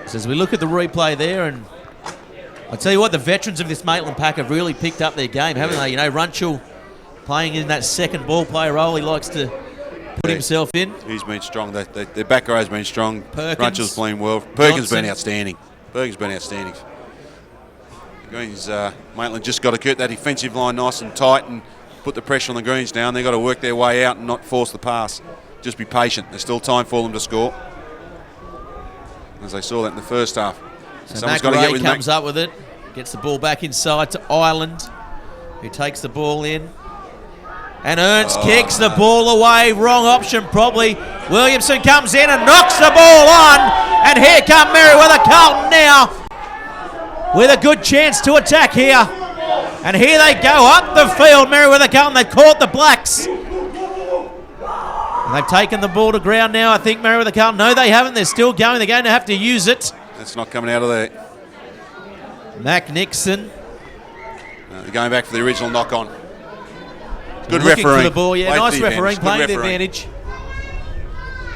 So as we look at the replay there, and I tell you what, the veterans of this Maitland pack have really picked up their game, haven't they? You know, Runchell playing in that second ball player role, he likes to put himself in. He's been strong. Their back row's been strong. Perkins, Runchell's playing well. Perkins Johnson. been outstanding. Greens, Maitland just got to keep that defensive line nice and tight and put the pressure on the Greens down. They've got to work their way out and not force the pass. Just be patient. There's still time for them to score. As they saw that in the first half. So Mac Ray comes up with it, gets the ball back inside to Ireland, who takes the ball in. And Ernst kicks the ball away. Wrong option probably. Williamson comes in and knocks the ball on. And here come Merewether Carlton now with a good chance to attack here. And here they go up the field, Merewether Carlton. They caught the Blacks. And they've taken the ball to ground now. I think Merewether Carlton. No, they haven't. They're still going. They're going to have to use it. That's not coming out of there. Mac Nixon. They're going back for the original knock on. Good looking refereeing. For the ball, yeah. Nice refereeing, playing the refereeing. advantage.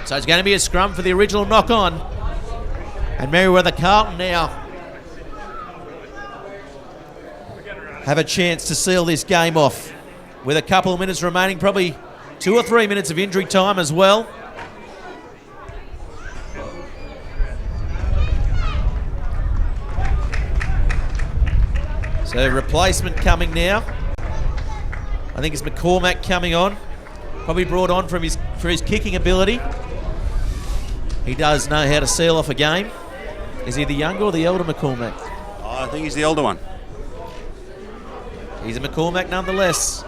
So it's going to be a scrum for the original knock on. And Merewether Carlton now have a chance to seal this game off with a couple of minutes remaining, probably 2 or 3 minutes of injury time as well. So replacement coming now. I think it's McCormack coming on. Probably brought on for his kicking ability. He does know how to seal off a game. Is he the younger or the elder McCormack? I think he's the older one. He's a McCormack nonetheless.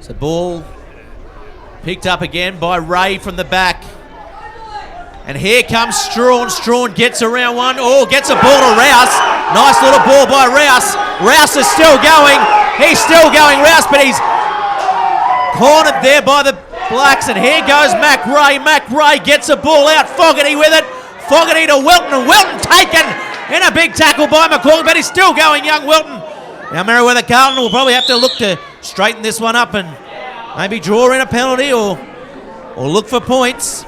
So ball picked up again by Ray from the back. And here comes Strawn. Strawn gets around one. Oh, gets a ball to Rouse. Nice little ball by Rouse. Rouse is still going. He's still going, Rouse, but he's cornered there by the Blacks. And here goes Mac Ray. Mac Ray gets a ball out. Fogarty with it. Fogarty to Wilton. And Wilton taken in a big tackle by McCall, but he's still going, young Wilton. Now Merewether Carlton will probably have to look to straighten this one up and maybe draw in a penalty or look for points.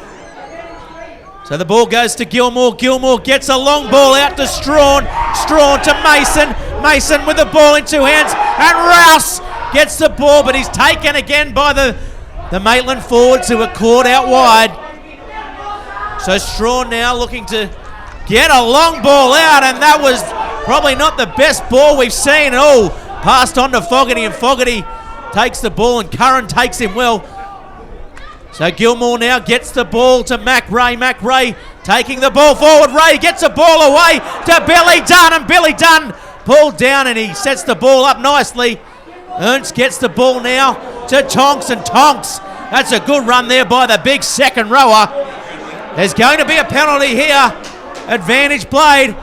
So the ball goes to Gilmore. Gilmore gets a long ball out to Strawn. Strawn to Mason. Mason with the ball in two hands. And Rouse gets the ball, but he's taken again by the Maitland forwards who are caught out wide. So Strawn now looking to get a long ball out, and that was probably not the best ball we've seen. Oh, passed on to Fogarty, and Fogarty takes the ball, and Curran takes him well. So Gilmore now gets the ball to Mac Ray. Mac Ray taking the ball forward. Ray gets the ball away to Billy Dunn, and Billy Dunn pulled down, and he sets the ball up nicely. Ernst gets the ball now to Tonks, and Tonks, that's a good run there by the big second rower. There's going to be a penalty here. Advantage played.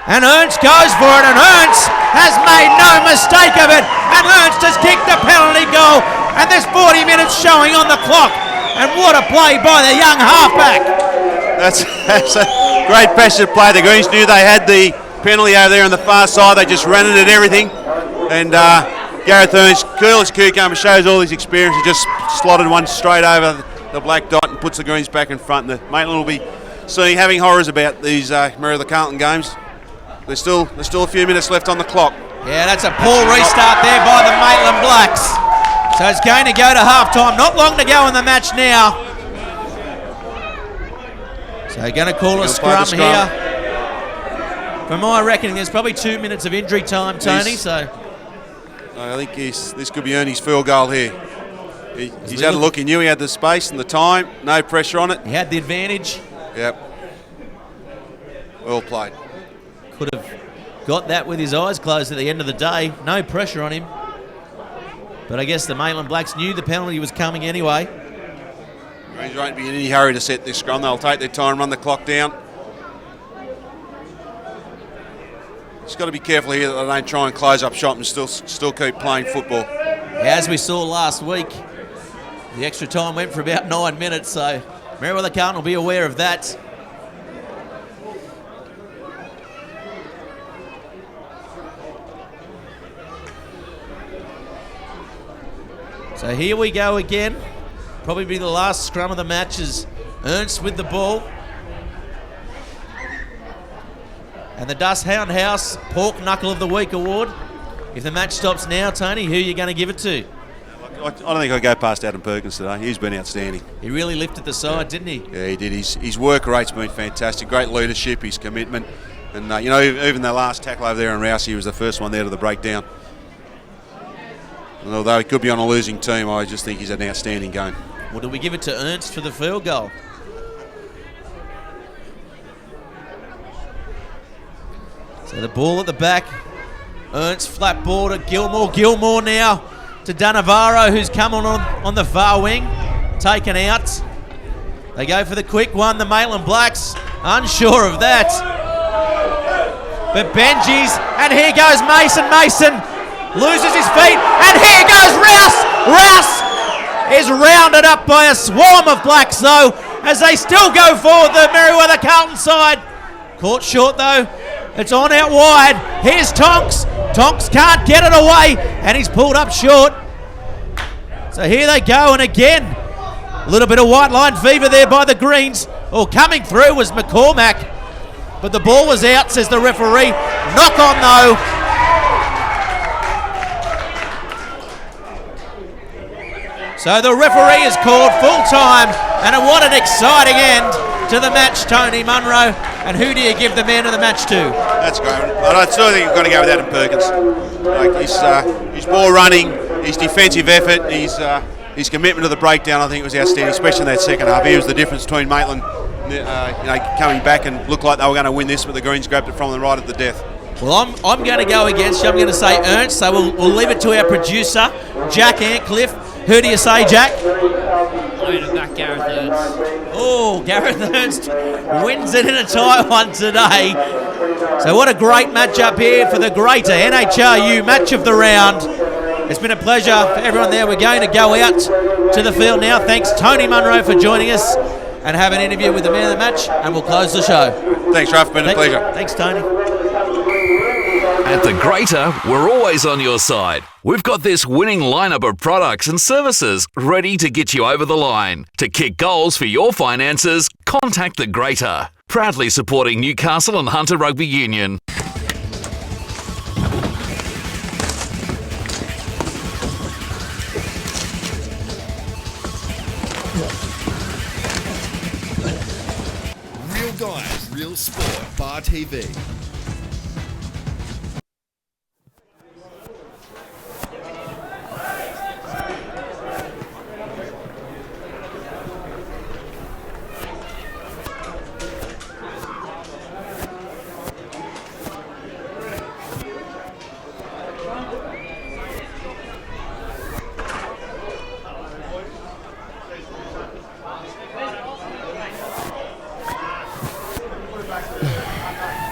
And Ernst goes for it, and Ernst has made no mistake of it. And Ernst has kicked the penalty goal. And there's 40 minutes showing on the clock. And what a play by the young halfback. That's a great passive play. The Greens knew they had the penalty over there on the far side. They just ran it at everything. And Gareth Ernst, cool as cucumber, shows all his experience. He just slotted one straight over the black dot and puts the Greens back in front. And the Maitland will be having horrors about these Merewether Carlton games. There's still a few minutes left on the clock. Yeah, that's a poor restart there by the Maitland Blacks. So it's going to go to half-time. Not long to go in the match now. So they're going to call a scrum here. From my reckoning, there's probably 2 minutes of injury time, Tony. I think this could be Ernie's field goal here. He's had a look. He knew he had the space and the time. No pressure on it. He had the advantage. Yep. Well played. Could have got that with his eyes closed at the end of the day. No pressure on him. But I guess the Maitland Blacks knew the penalty was coming anyway. Greens won't be in any hurry to set this scrum. They'll take their time, run the clock down. Just got to be careful here that they don't try and close up shop and still keep playing football. As we saw last week, the extra time went for about 9 minutes, so Merewether Carlton will be aware of that. So here we go again. Probably be the last scrum of the match as Ernst with the ball. And the Dust Hound House Pork Knuckle of the Week award. If the match stops now, Tony, who are you going to give it to? I don't think I'll go past Adam Perkins today. He's been outstanding. He really lifted the side, didn't he? Yeah, he did. His work rate's been fantastic. Great leadership, his commitment. And, even the last tackle over there on Rouse, he was the first one there to the breakdown. And although he could be on a losing team, I just think he's had an outstanding game. Well, do we give it to Ernst for the field goal? So the ball at the back. Ernst flat ball to Gilmore. Gilmore now to Danavaro, who's come on the far wing. Taken out. They go for the quick one. The Maitland Blacks unsure of that. But Benji's, and here goes Mason. Mason loses his feet, and here goes Rouse. Rouse is rounded up by a swarm of Blacks, though, as they still go forward, the Merewether Carlton side. Caught short, though. It's on out wide. Here's Tonks. Tonks can't get it away, and he's pulled up short. So here they go, and again, a little bit of white line fever there by the Greens. Coming through was McCormack, but the ball was out, says the referee. Knock on, though. So the referee is called full time, and what an exciting end to the match, Tony Munro. And who do you give the man of the match to? That's great. I still think you've got to go with Adam Perkins. His ball running, his defensive effort, his commitment to the breakdown, I think was outstanding, especially in that second half. He was the difference between Maitland coming back and looked like they were going to win this, but the Greens grabbed it from them right at the death. Well, I'm going to go against you. I'm going to say Ernst, so we'll leave it to our producer, Jack Antcliffe. Who do you say, Jack? I'm going to back Gareth Ernst. Oh, Gareth Ernst wins it in a tight one today. So what a great matchup here for the greater NHRU match of the round. It's been a pleasure for everyone there. We're going to go out to the field now. Thanks, Tony Munro, for joining us and have an interview with the man of the match, and we'll close the show. Thanks, Ralph. Been a pleasure. Thanks, Tony. At the Greater, we're always on your side. We've got this winning lineup of products and services ready to get you over the line. To kick goals for your finances, contact the Greater. Proudly supporting Newcastle and Hunter Rugby Union. Real guys, real sport. Bar TV.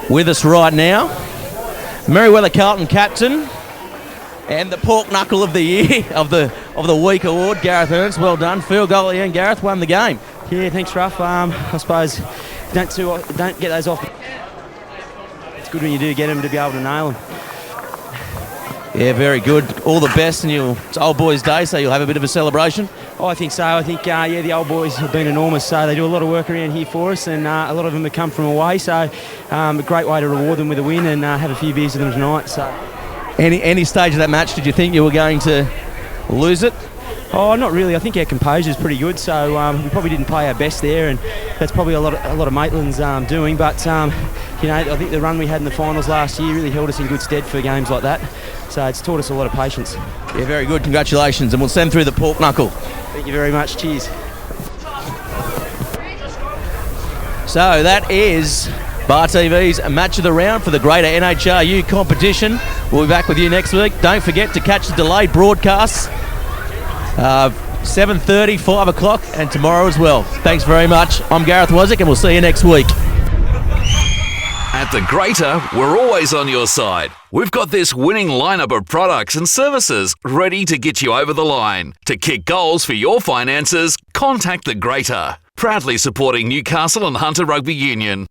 With us right now, Merewether Carlton captain and the pork knuckle of the year of the week award, Gareth Ernst. Well done, field goal at the end. Gareth won the game. Yeah, thanks, Ruff. I suppose don't get those off. It's good when you do get them to be able to nail them. Yeah, very good. All the best, and it's Old Boys Day, so you'll have a bit of a celebration. Oh, I think so. I think, the old boys have been enormous, so they do a lot of work around here for us, and a lot of them have come from away, so a great way to reward them with a win and have a few beers with them tonight. So, Any stage of that match, did you think you were going to lose it? Oh, not really. I think our composure is pretty good, so we probably didn't play our best there, and that's probably a lot of Maitland's doing. But I think the run we had in the finals last year really held us in good stead for games like that. So it's taught us a lot of patience. Yeah, very good. Congratulations, and we'll send through the pork knuckle. Thank you very much. Cheers. So that is Bar TV's match of the round for the greater NHRU competition. We'll be back with you next week. Don't forget to catch the delayed broadcasts. 7:30, 5 o'clock, and tomorrow as well. Thanks very much. I'm Gareth Wozniak, and we'll see you next week. At the Greater, we're always on your side. We've got this winning lineup of products and services ready to get you over the line. To kick goals for your finances, contact the Greater. Proudly supporting Newcastle and Hunter Rugby Union.